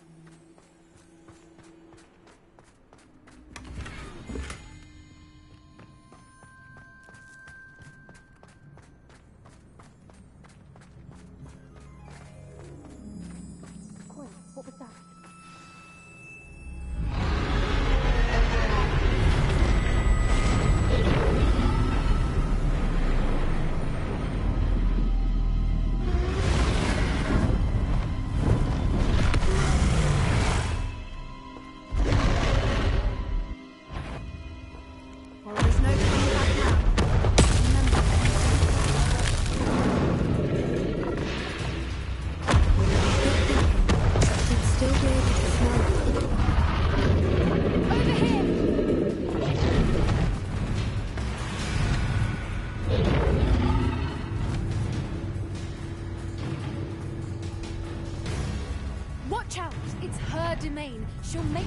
It's her domain. She'll make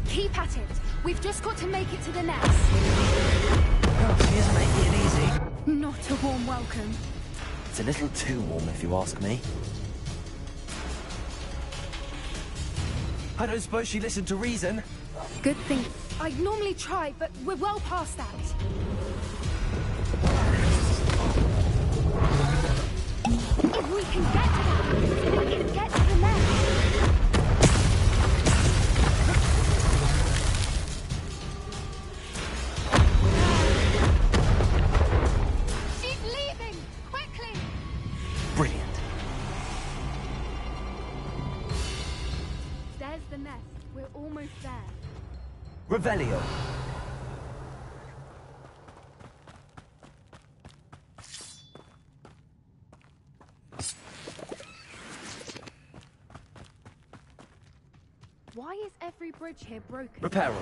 keep at it. We've just got to make it to the nest. Oh, she is making it easy. Not a warm welcome. It's a little too warm, if you ask me. I don't suppose she listened to reason. Good thing. I'd normally try, but we're well past that. If we can get to that, we can get to the nest. She's leaving! Quickly! Brilliant. There's the nest. We're almost there. Revelio. Why is every bridge here broken? Repair.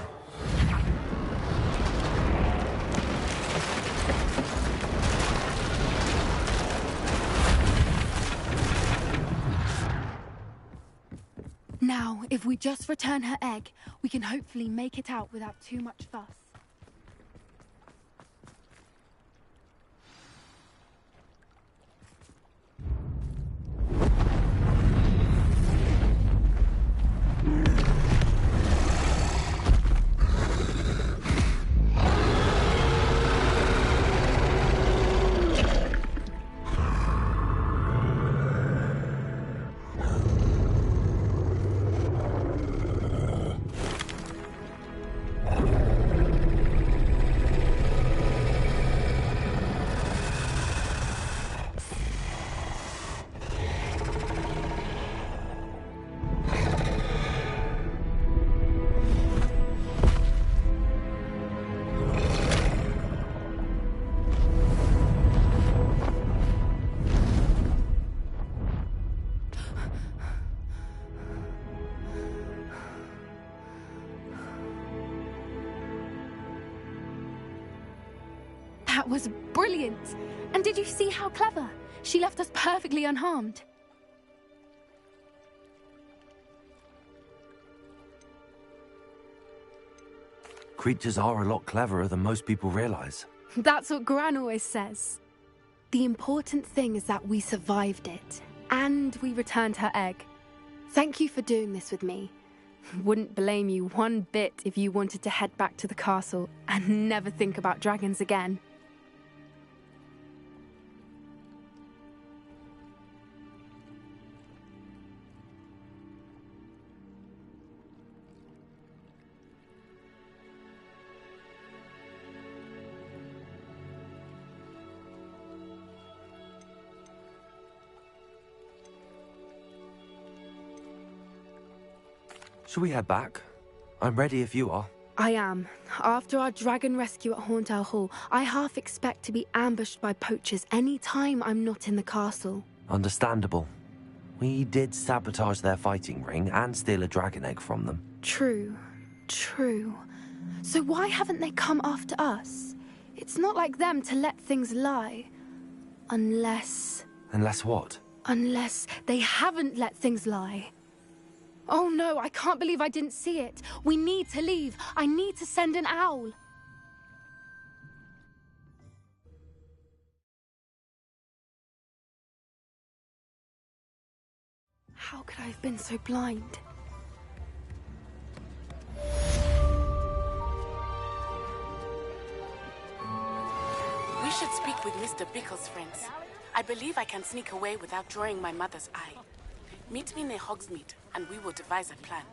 Now, if we just return her egg, we can hopefully make it out without too much fuss. That was brilliant! And did you see how clever? She left us perfectly unharmed. Creatures are a lot cleverer than most people realize. That's what Gran always says. The important thing is that we survived it, and we returned her egg. Thank you for doing this with me. Wouldn't blame you one bit if you wanted to head back to the castle and never think about dragons again. Shall we head back? I'm ready if you are. I am. After our dragon rescue at Horndale Hall, I half expect to be ambushed by poachers any time I'm not in the castle. Understandable. We did sabotage their fighting ring and steal a dragon egg from them. True. True. So why haven't they come after us? It's not like them to let things lie. Unless... Unless what? Unless they haven't let things lie. Oh no, I can't believe I didn't see it. We need to leave. I need to send an owl. How could I have been so blind? We should speak with Mr. Bickle's friends. I believe I can sneak away without drawing my mother's eye. Meet me near Hogsmeade, and we will devise a plan.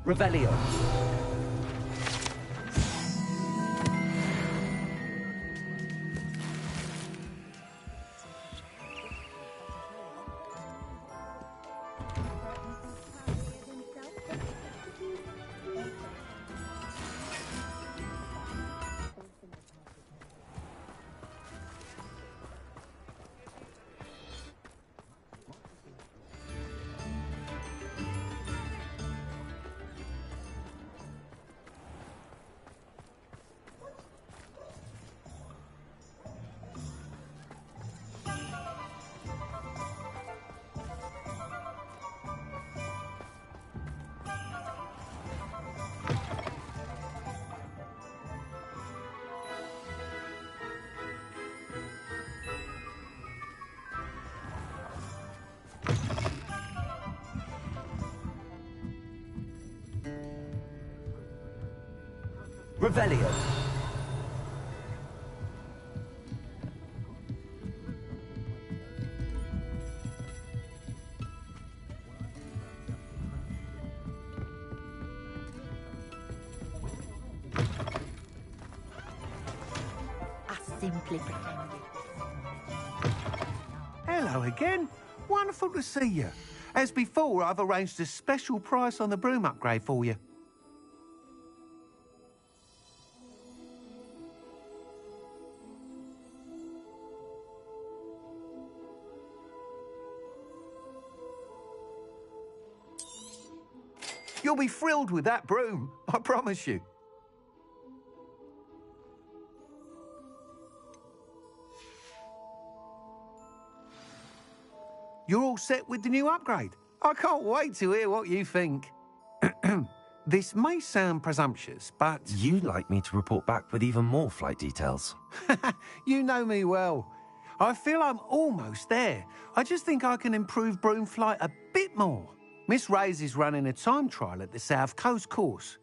Revelio. Revelio. Simply pretended. Hello again. Wonderful to see you. As before, I've arranged a special price on the broom upgrade for you. You'll be thrilled with that broom, I promise you. You're all set with the new upgrade. I can't wait to hear what you think. This may sound presumptuous, but... You'd like me to report back with even more flight details. You know me well. I feel I'm almost there. I just think I can improve broom flight a bit more. Miss Reyes is running a time trial at the South Coast course.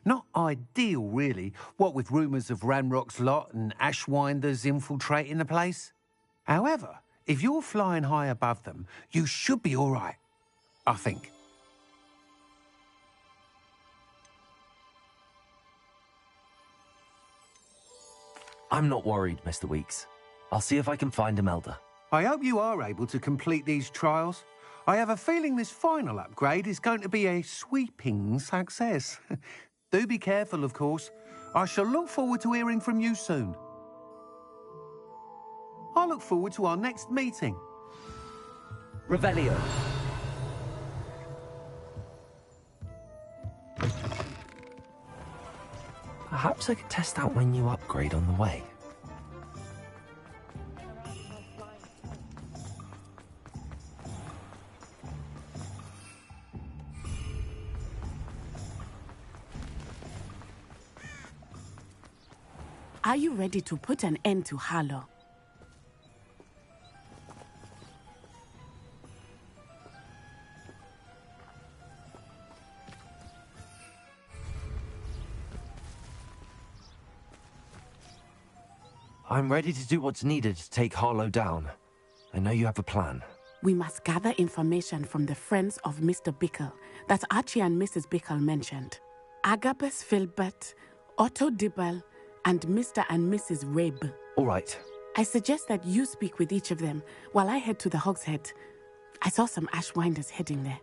Not ideal, really, what with rumours of Ranrock's lot and Ashwinders infiltrating the place. However, if you're flying high above them, you should be all right, I think. I'm not worried, Mr. Weeks. I'll see if I can find Imelda. I hope you are able to complete these trials. I have a feeling this final upgrade is going to be a sweeping success. Do be careful, of course. I shall look forward to hearing from you soon. I look forward to our next meeting. Revelio. Perhaps I could test out my new upgrade on the way. Are you ready to put an end to Harlow? I'm ready to do what's needed to take Harlow down. I know you have a plan. We must gather information from the friends of Mr. Bickle that Archie and Mrs. Bickle mentioned. Agabus Filbert, Otto Dibble, and Mr. and Mrs. Rabe. All right. I suggest that you speak with each of them while I head to the Hogshead. I saw some Ashwinders heading there.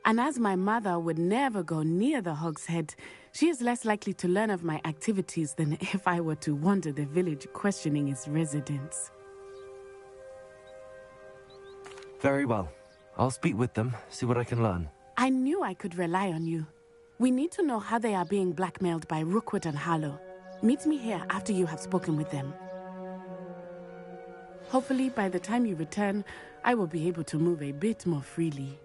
And as my mother would never go near the Hogshead, she is less likely to learn of my activities than if I were to wander the village questioning its residents. Very well. I'll speak with them, see what I can learn. I knew I could rely on you. We need to know how they are being blackmailed by Rookwood and Harlow. Meet me here after you have spoken with them. Hopefully, by the time you return, I will be able to move a bit more freely.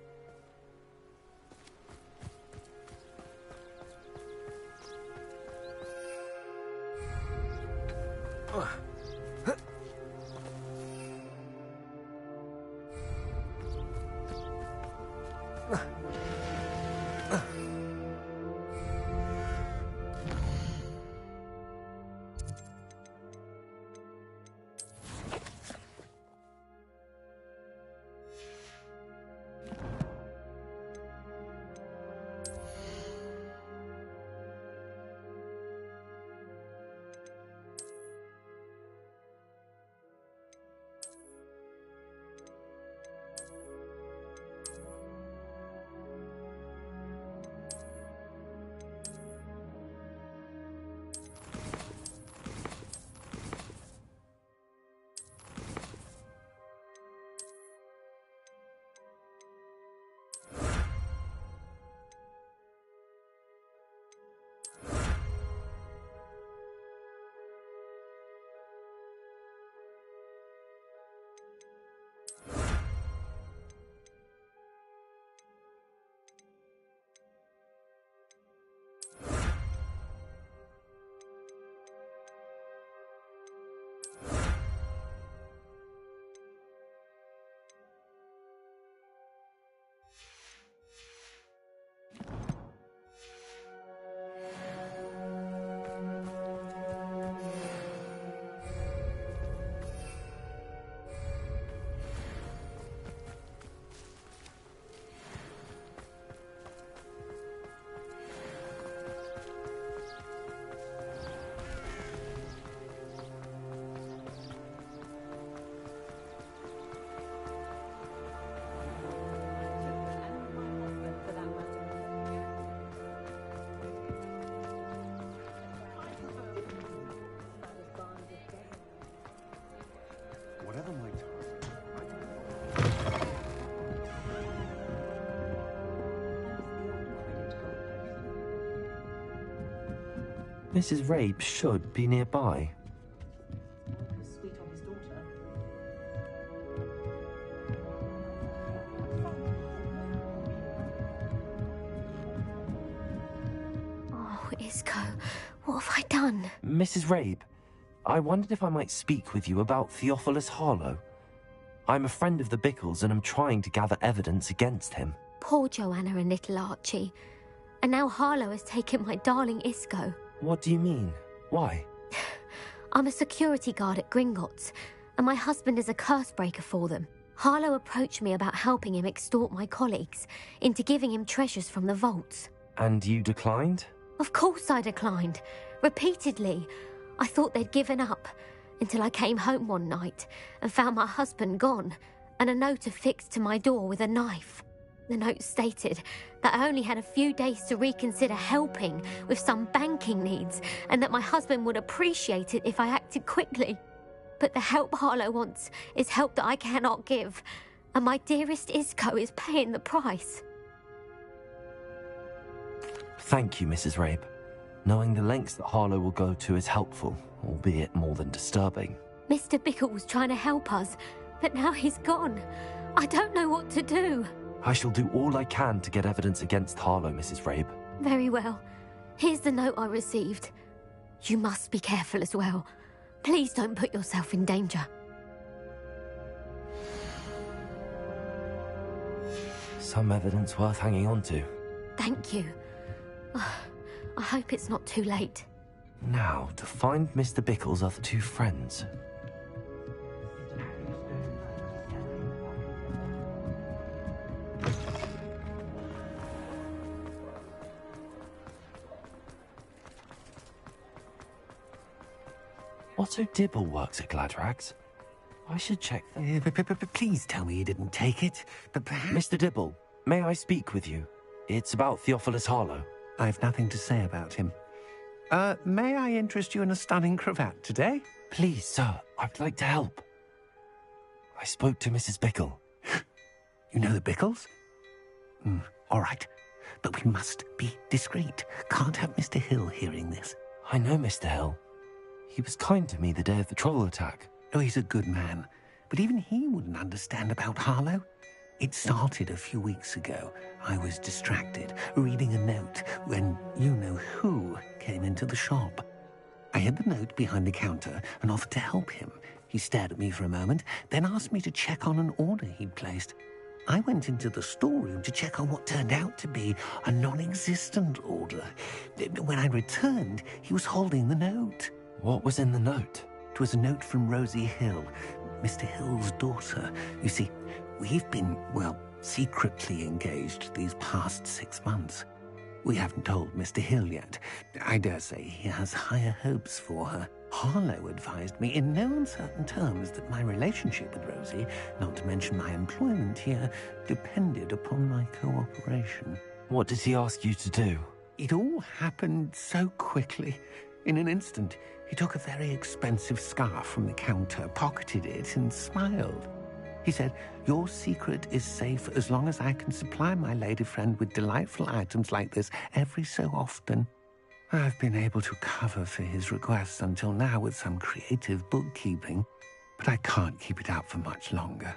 Whatever my time. Mrs. Rabe should be nearby. Oh, Isco, what have I done? Mrs. Rabe, I wondered if I might speak with you about Theophilus Harlow. I'm a friend of the Bickles and I'm trying to gather evidence against him. Poor Joanna and little Archie. And now Harlow has taken my darling Isco. What do you mean? Why? I'm a security guard at Gringotts, and my husband is a curse breaker for them. Harlow approached me about helping him extort my colleagues into giving him treasures from the vaults. And you declined? Of course I declined. Repeatedly. I thought they'd given up, until I came home one night and found my husband gone, and a note affixed to my door with a knife. The note stated that I only had a few days to reconsider helping with some banking needs, and that my husband would appreciate it if I acted quickly. But the help Harlow wants is help that I cannot give, and my dearest Isco is paying the price. Thank you, Mrs. Rabe. Knowing the lengths that Harlow will go to is helpful, albeit more than disturbing. Mr. Bickle was trying to help us, but now he's gone. I don't know what to do. I shall do all I can to get evidence against Harlow, Mrs. Rabe. Very well. Here's the note I received. You must be careful as well. Please don't put yourself in danger. Some evidence worth hanging on to. Thank you. I hope it's not too late. Now, to find Mr. Bickle's other two friends. Otto Dibble works at Gladrags. I should check that. Please tell me you didn't take it. But perhaps... Mr. Dibble, may I speak with you? It's about Theophilus Harlow. I've nothing to say about him. May I interest you in a stunning cravat today? Please, sir, I'd like to help. I spoke to Mrs. Bickle. You know the Bickles? All right. But we must be discreet. Can't have Mr. Hill hearing this. I know Mr. Hill. He was kind to me the day of the troll attack. Oh, he's a good man. But even he wouldn't understand about Harlow. It started a few weeks ago. I was distracted, reading a note, when you-know-who came into the shop. I hid the note behind the counter and offered to help him. He stared at me for a moment, then asked me to check on an order he'd placed. I went into the storeroom to check on what turned out to be a non-existent order. When I returned, he was holding the note. What was in the note? It was a note from Rosie Hill, Mr. Hill's daughter. You see, we've been, well, secretly engaged these past 6 months. We haven't told Mr. Hill yet. I dare say he has higher hopes for her. Harlow advised me in no uncertain terms that my relationship with Rosie, not to mention my employment here, depended upon my cooperation. What did he ask you to do? It all happened so quickly. In an instant, he took a very expensive scarf from the counter, pocketed it, and smiled. He said, "Your secret is safe as long as I can supply my lady friend with delightful items like this every so often." I've been able to cover for his requests until now with some creative bookkeeping, but I can't keep it out for much longer.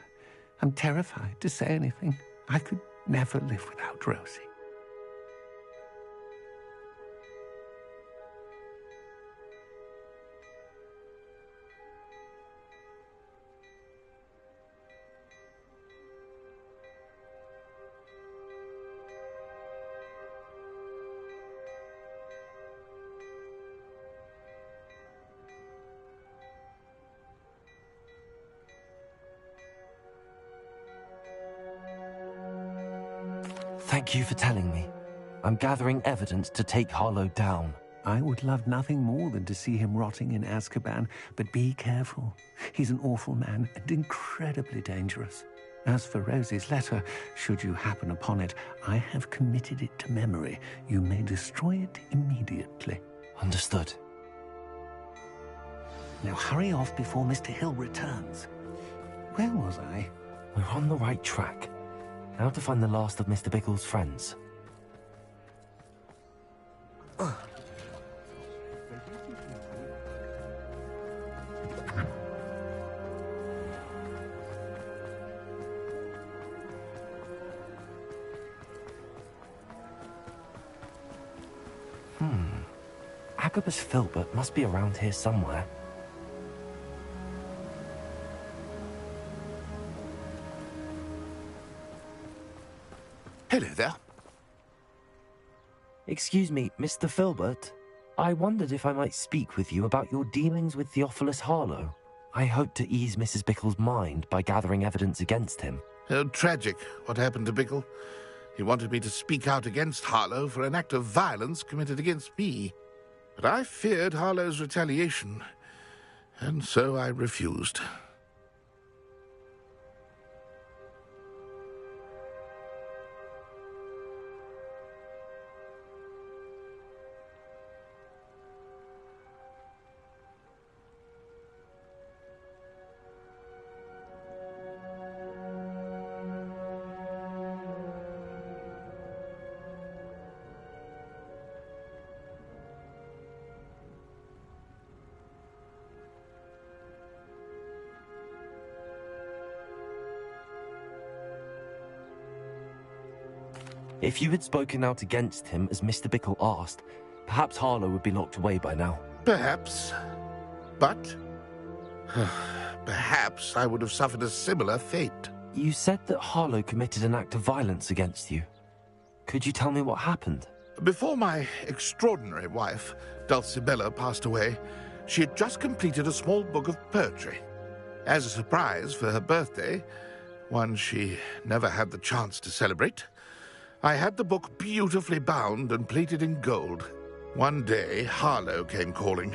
I'm terrified to say anything. I could never live without Rosie. Thank you for telling me. I'm gathering evidence to take Harlow down. I would love nothing more than to see him rotting in Azkaban, but be careful. He's an awful man and incredibly dangerous. As for Rosie's letter, should you happen upon it, I have committed it to memory. You may destroy it immediately. Understood. Now hurry off before Mr. Hill returns. Where was I? We're on the right track. Now to find the last of Mr. Bickle's friends. Agabus Filbert must be around here somewhere. Hello there. Excuse me, Mr. Filbert. I wondered if I might speak with you about your dealings with Theophilus Harlow. I hope to ease Mrs. Bickle's mind by gathering evidence against him. Oh, tragic what happened to Bickle. He wanted me to speak out against Harlow for an act of violence committed against me. But I feared Harlow's retaliation, and so I refused. If you had spoken out against him as Mr. Bickle asked, perhaps Harlow would be locked away by now. Perhaps. But perhaps I would have suffered a similar fate. You said that Harlow committed an act of violence against you. Could you tell me what happened? Before my extraordinary wife, Dulcibella, passed away, she had just completed a small book of poetry. As a surprise for her birthday, one she never had the chance to celebrate, I had the book beautifully bound and plated in gold. One day, Harlow came calling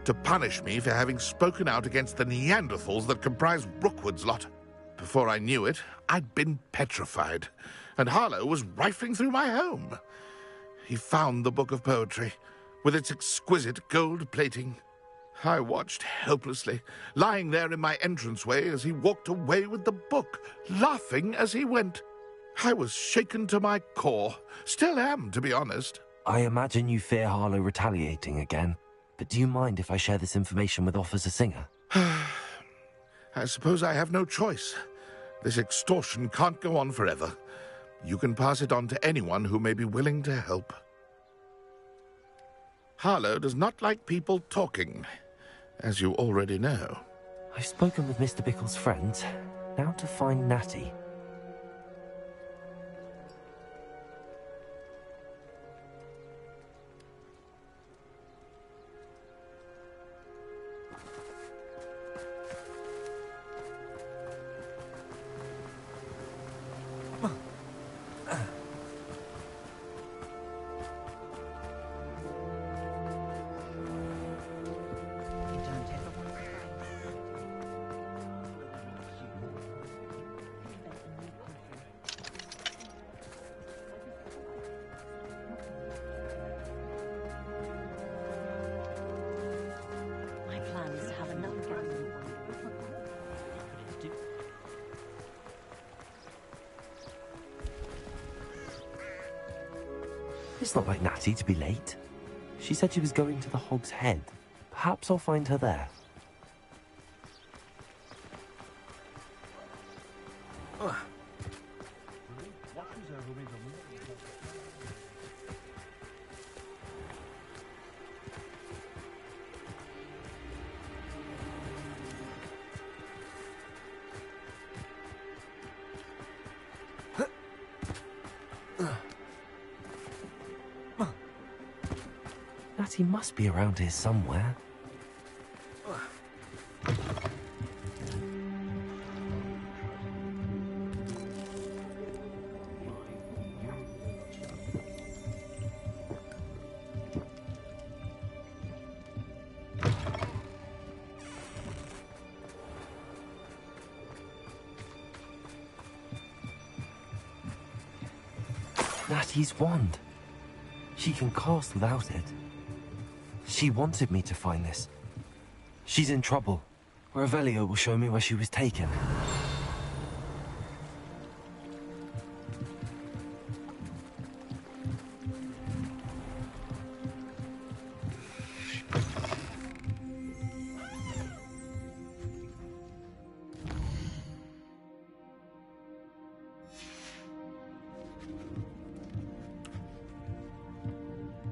to punish me for having spoken out against the Neanderthals that comprised Rookwood's lot. Before I knew it, I'd been petrified, and Harlow was rifling through my home. He found the book of poetry, with its exquisite gold plating. I watched helplessly, lying there in my entranceway as he walked away with the book, laughing as he went. I was shaken to my core. Still am, to be honest. I imagine you fear Harlow retaliating again, but do you mind if I share this information with Officer Singer? I suppose I have no choice. This extortion can't go on forever. You can pass it on to anyone who may be willing to help. Harlow does not like people talking, as you already know. I've spoken with Mr. Bickle's friends. Now to find Natty. It's not like Natty to be late. She said she was going to the Hog's Head. Perhaps I'll find her there. Natty must be around here somewhere. Natty's wand. She can cast without it. She wanted me to find this. She's in trouble. Revelio will show me where she was taken.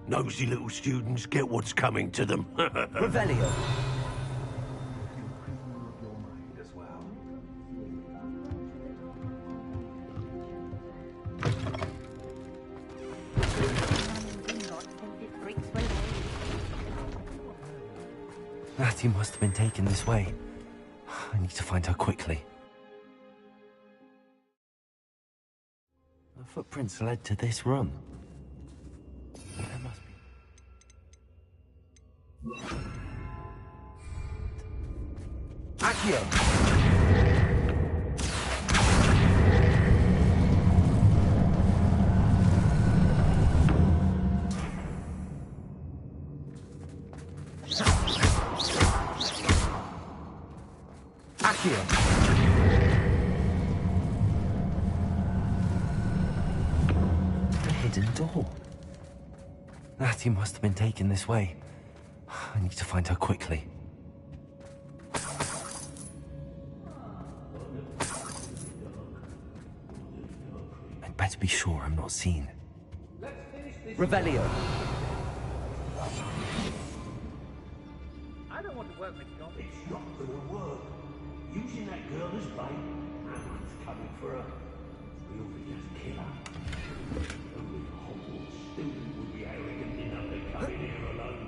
Nosy little students get what's coming to them. Revelio. Natty must have been taken this way. I need to find her quickly. The footprints led to this room. There must be. Accio! The hidden door. Natty must have been taken this way. I need to find her quickly. I'd better be sure I'm not seen. Revelio. I don't want to work with you. It's not gonna work. Using that girl as bait, Ranrock's coming for her. We'll just kill her. Only a Hogwarts student would be arrogant enough to come in here alone.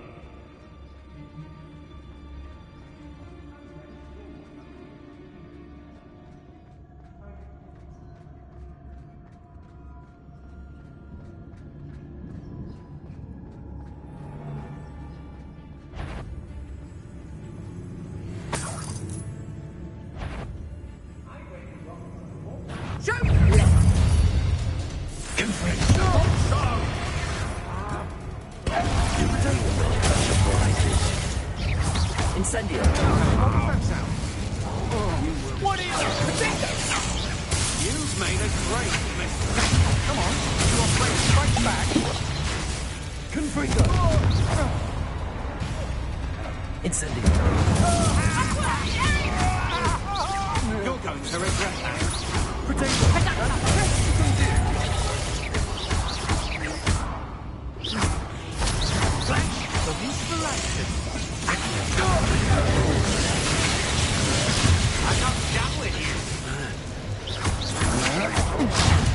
Incendio. What are you? You've made a great mistake. Come on, you're playing straight back. Confringo. Incendio. You're going to regret that. Flash of inspiration. I'm not done with you.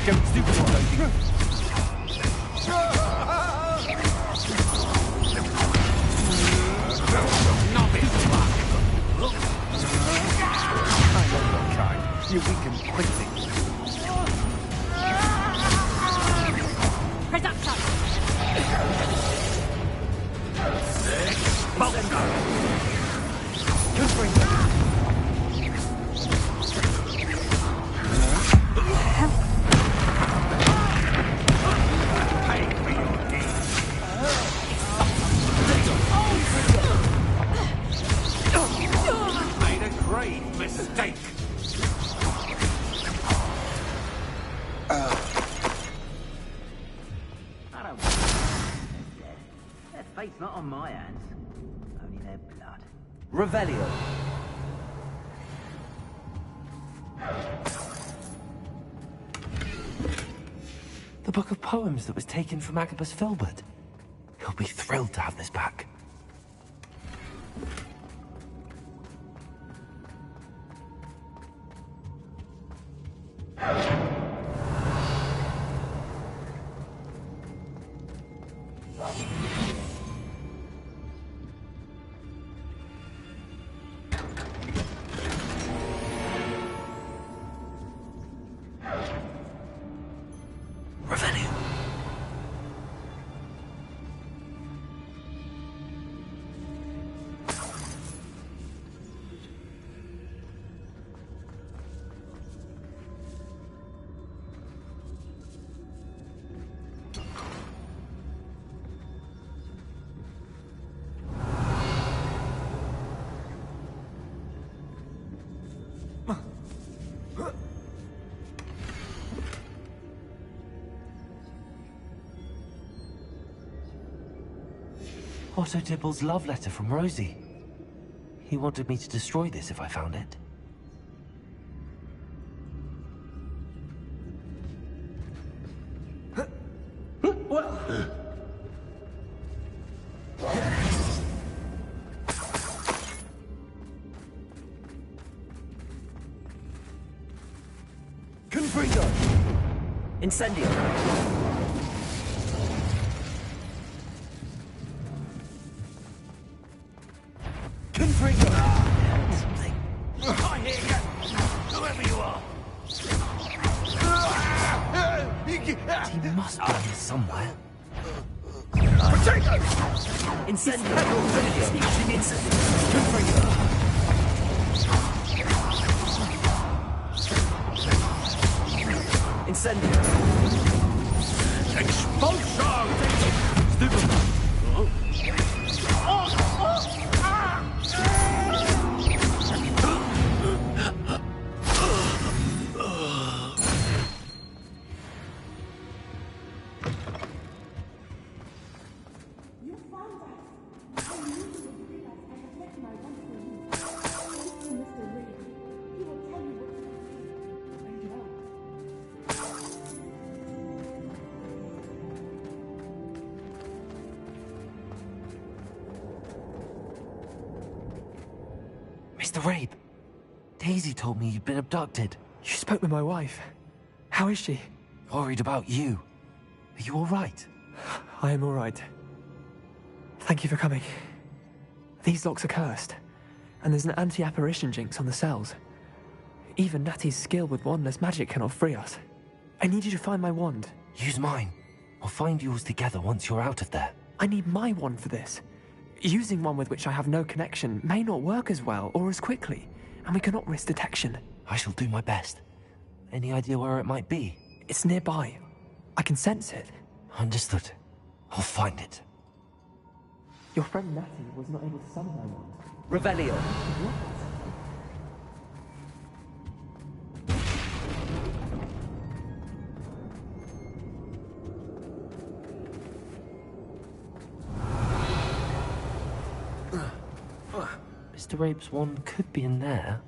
Don't stupid lady. Novice luck. I know your kind. You're weak and quickly. Made a grave mistake. I don't. Their fate's not on my hands. Only their blood. Revelio. The book of poems that was taken from Agabus Filbert. He'll be thrilled to have this back. Otto Dibble's love letter from Rosie. He wanted me to destroy this if I found it. Confringo! Incendio! Confringo! Something. I hear you! Whoever you are! He must be here somewhere. Potato! Incendio! Using incendio! Confringo! Incendio! Expulsion! Stupid! Mr. Rabe, Daisy told me you'd been abducted. You spoke with my wife. How is she? Worried about you. Are you all right? I am all right. Thank you for coming. These locks are cursed, and there's an anti-apparition jinx on the cells. Even Natty's skill with wandless magic cannot free us. I need you to find my wand. Use mine. We'll find yours together once you're out of there. I need my wand for this. Using one with which I have no connection may not work as well or as quickly, and we cannot risk detection. I shall do my best. Any idea where it might be? It's nearby. I can sense it. Understood. I'll find it. Your friend Natty was not able to summon my wand. Revelio. Mr. Rabe's wand could be in there.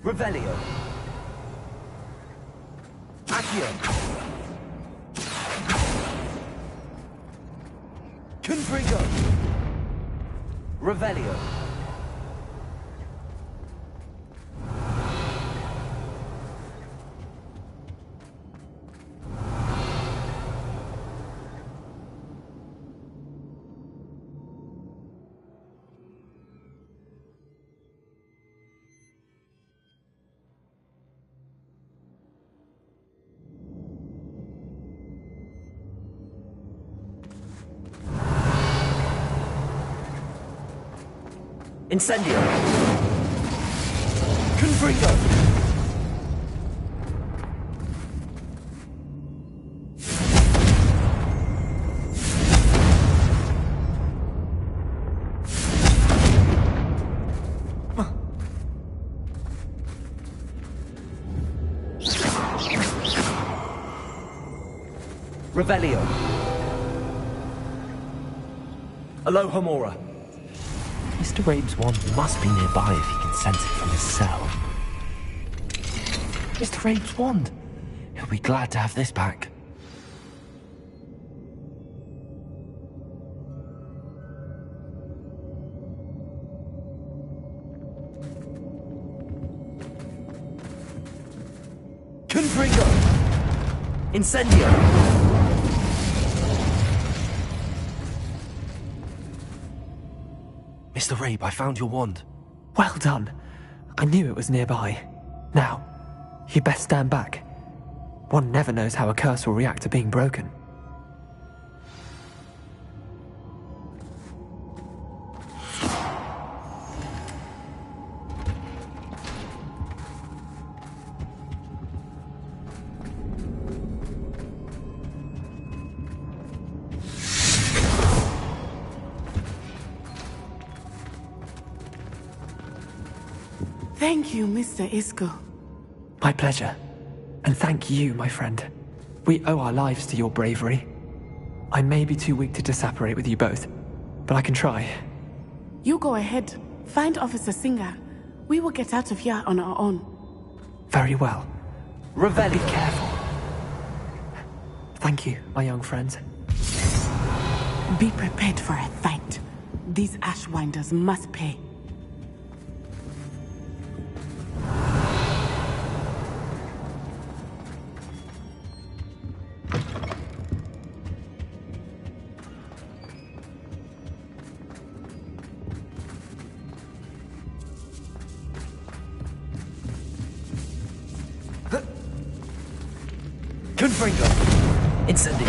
Revelio. Accio. Confringo. Revelio. Incendio. Confringo. Revelio. Alohomora. Mr. Rabe's wand must be nearby if he can sense it from his cell. Mr. Rabe's wand! He'll be glad to have this back. Confringo! Incendio! Mr. Rabe, I found your wand. Well done. I knew it was nearby. Now, You best stand back. One never knows how a curse will react to being broken. Thank you, Mr. Isco. My pleasure. And thank you, my friend. We owe our lives to your bravery. I may be too weak to disapparate with you both, but I can try. You go ahead. Find Officer Singer. We will get out of here on our own. Very well. Revelli, be careful. Thank you, my young friends. Be prepared for a fight. These Ashwinders must pay. Confringo. Incendio.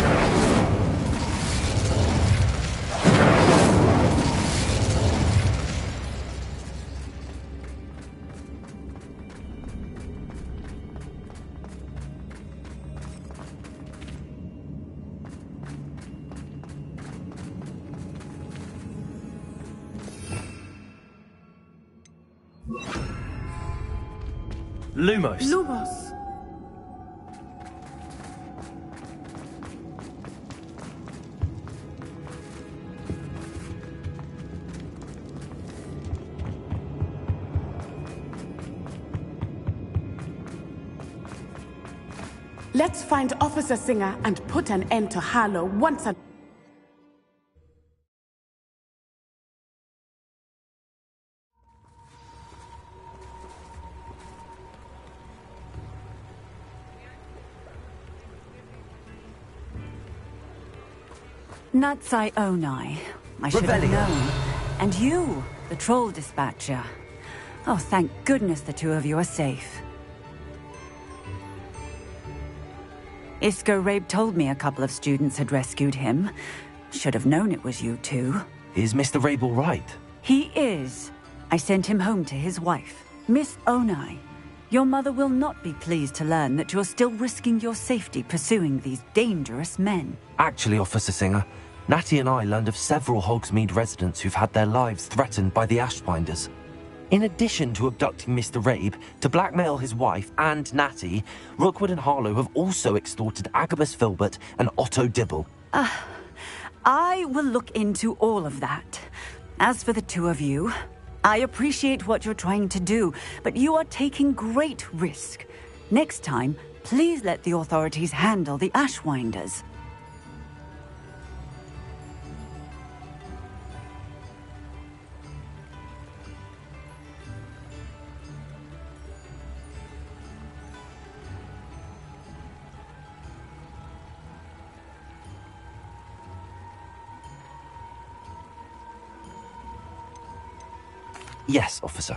Lumos. Lumos. Let's find Officer Singer and put an end to Harlow once and... Natsai Onai. I should have known. And you, the troll dispatcher. Oh, thank goodness the two of you are safe. Isco Rabe told me a couple of students had rescued him. Should have known it was you two. Is Mr. Rabe all right? He is. I sent him home to his wife, Miss Onai. Your mother will not be pleased to learn that you're still risking your safety pursuing these dangerous men. Actually, Officer Singer, Natty and I learned of several Hogsmeade residents who've had their lives threatened by the Ashbinders. In addition to abducting Mr. Rabe to blackmail his wife and Natty, Rookwood and Harlow have also extorted Agabus Filbert and Otto Dibble. I will look into all of that. As for the two of you, I appreciate what you're trying to do, but you are taking great risk. Next time, please let the authorities handle the Ashwinders. Yes, officer.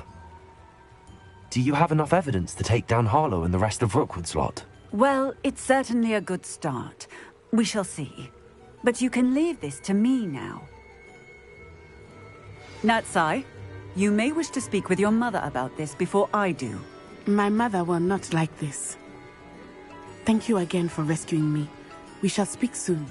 Do you have enough evidence to take down Harlow and the rest of Rookwood's lot? Well, it's certainly a good start. We shall see. But you can leave this to me now. Natsai, you may wish to speak with your mother about this before I do. My mother will not like this. Thank you again for rescuing me. We shall speak soon.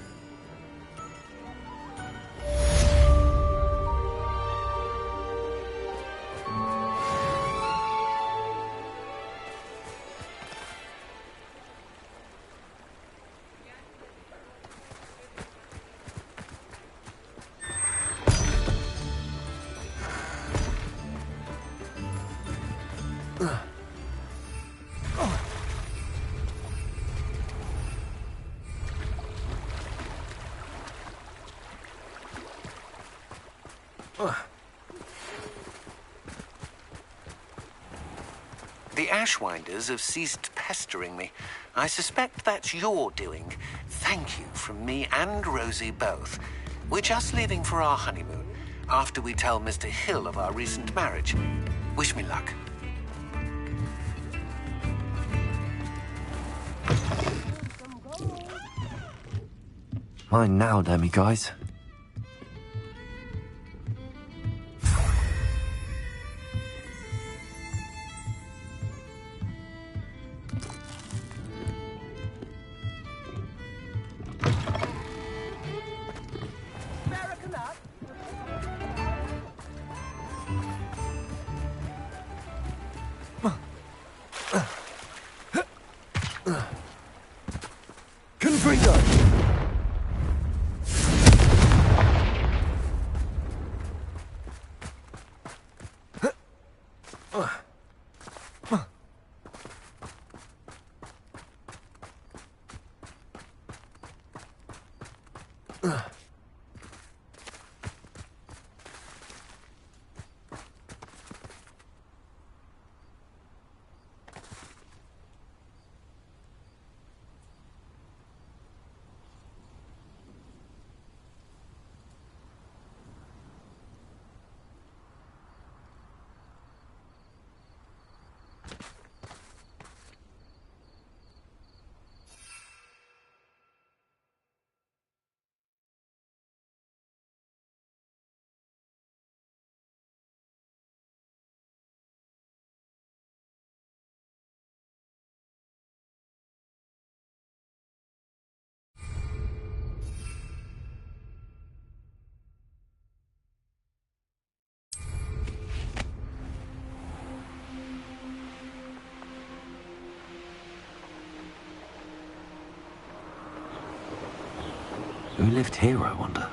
The Ashwinders have ceased pestering me. I suspect that's your doing. Thank you from me and Rosie both. We're just leaving for our honeymoon, after we tell Mr. Hill of our recent marriage. Wish me luck. Mine now, Demi guys. Confringo! Who lived here, I wonder?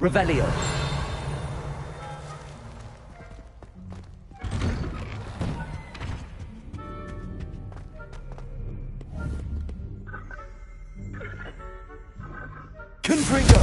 Revelio. Confringo.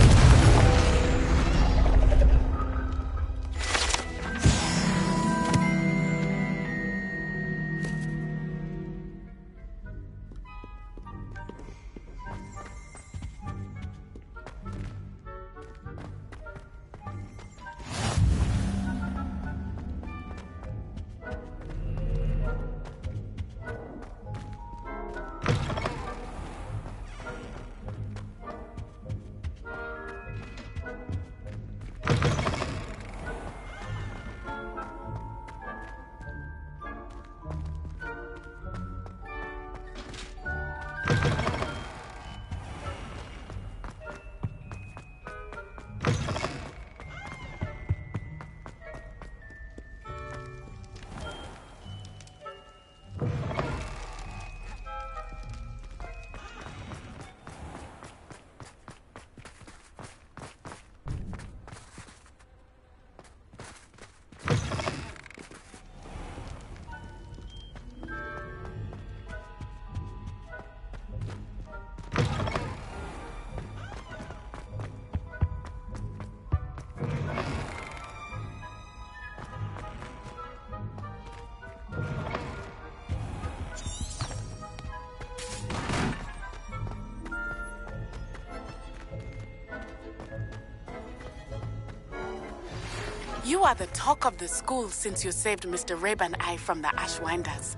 You are the talk of the school since you saved Mr. Rabe and I from the Ashwinders.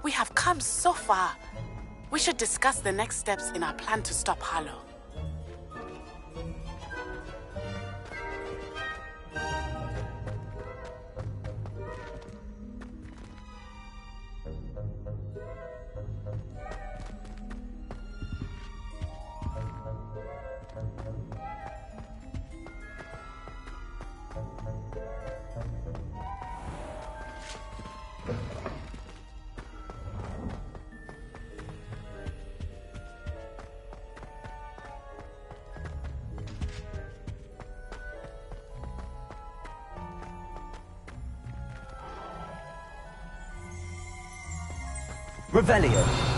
We have come so far. We should discuss the next steps in our plan to stop Harlow. Revelio.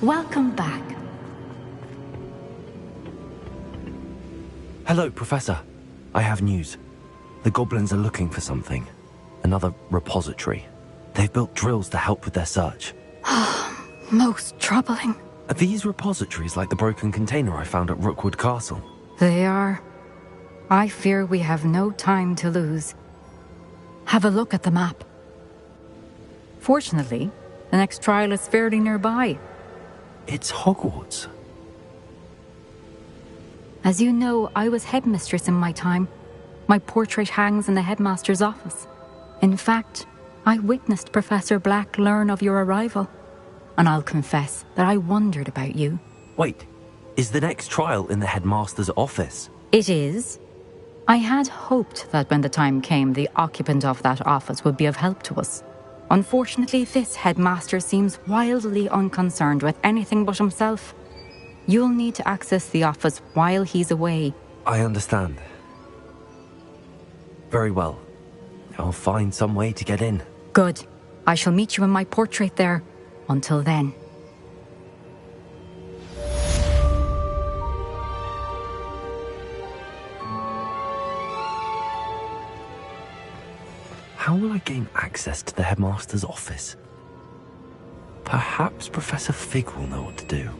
Welcome back. Hello, Professor. I have news. The goblins are looking for something. Another repository. They've built drills to help with their search. Most troubling. Are these repositories like the broken container I found at Rookwood Castle? They are. I fear we have no time to lose. Have a look at the map. Fortunately, the next trial is fairly nearby. It's Hogwarts. As you know, I was headmistress in my time. My portrait hangs in the headmaster's office. In fact, I witnessed Professor Black learn of your arrival. And I'll confess that I wondered about you. Wait, is the next trial in the headmaster's office? It is. I had hoped that when the time came, the occupant of that office would be of help to us. Unfortunately, this headmaster seems wildly unconcerned with anything but himself. You'll need to access the office while he's away. I understand. Very well. I'll find some way to get in. Good. I shall meet you in my portrait there. Until then. How will I gain access to the headmaster's office? Perhaps Professor Fig will know what to do.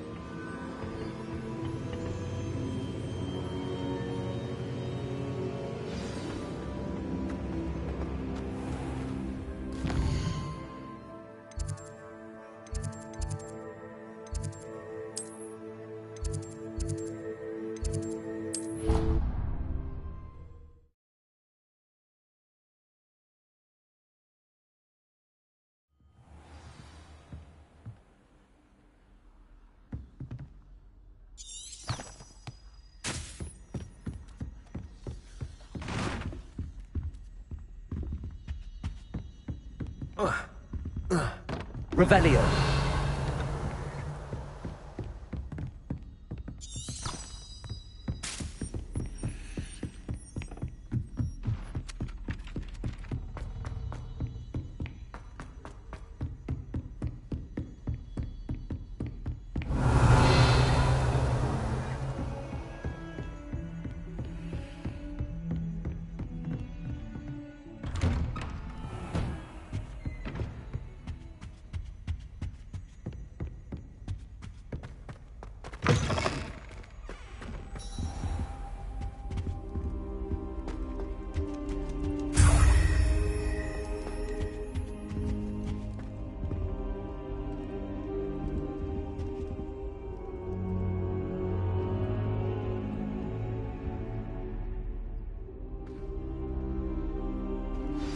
Revelio.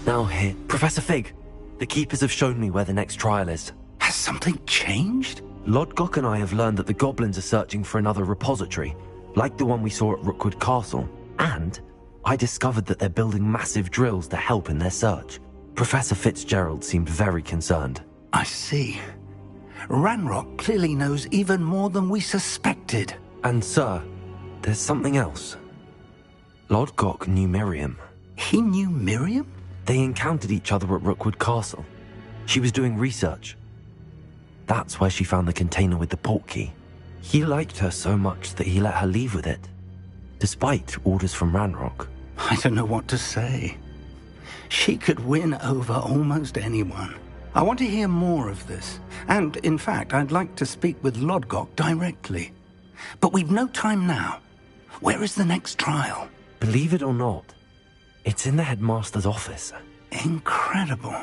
Now here, Professor Fig. The Keepers have shown me where the next trial is. Has something changed? Lodgok and I have learned that the goblins are searching for another repository, like the one we saw at Rookwood Castle. And I discovered that they're building massive drills to help in their search. Professor Fitzgerald seemed very concerned. I see. Ranrock clearly knows even more than we suspected. And sir, there's something else. Lodgok knew Miriam. He knew Miriam? They encountered each other at Rookwood Castle. She was doing research. That's where she found the container with the portkey. He liked her so much that he let her leave with it, despite orders from Ranrock. I don't know what to say. She could win over almost anyone. I want to hear more of this. And, in fact, I'd like to speak with Lodgok directly. But we've no time now. Where is the next trial? Believe it or not, it's in the headmaster's office. Incredible.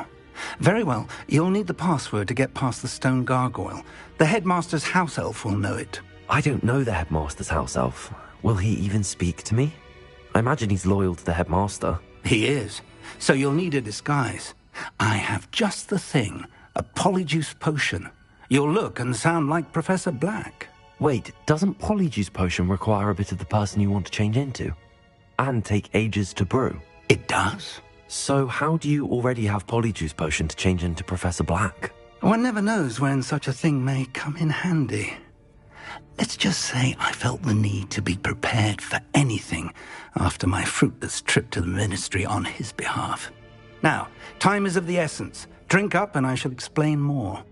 Very well. You'll need the password to get past the stone gargoyle. The headmaster's house elf will know it. I don't know the headmaster's house elf. Will he even speak to me? I imagine he's loyal to the headmaster. He is. So you'll need a disguise. I have just the thing. A polyjuice potion. You'll look and sound like Professor Black. Wait, doesn't polyjuice potion require a bit of the person you want to change into? And take ages to brew? It does. So how do you already have polyjuice potion to change into Professor Black? One never knows when such a thing may come in handy. Let's just say I felt the need to be prepared for anything after my fruitless trip to the Ministry on his behalf. Now, time is of the essence. Drink up and I shall explain more.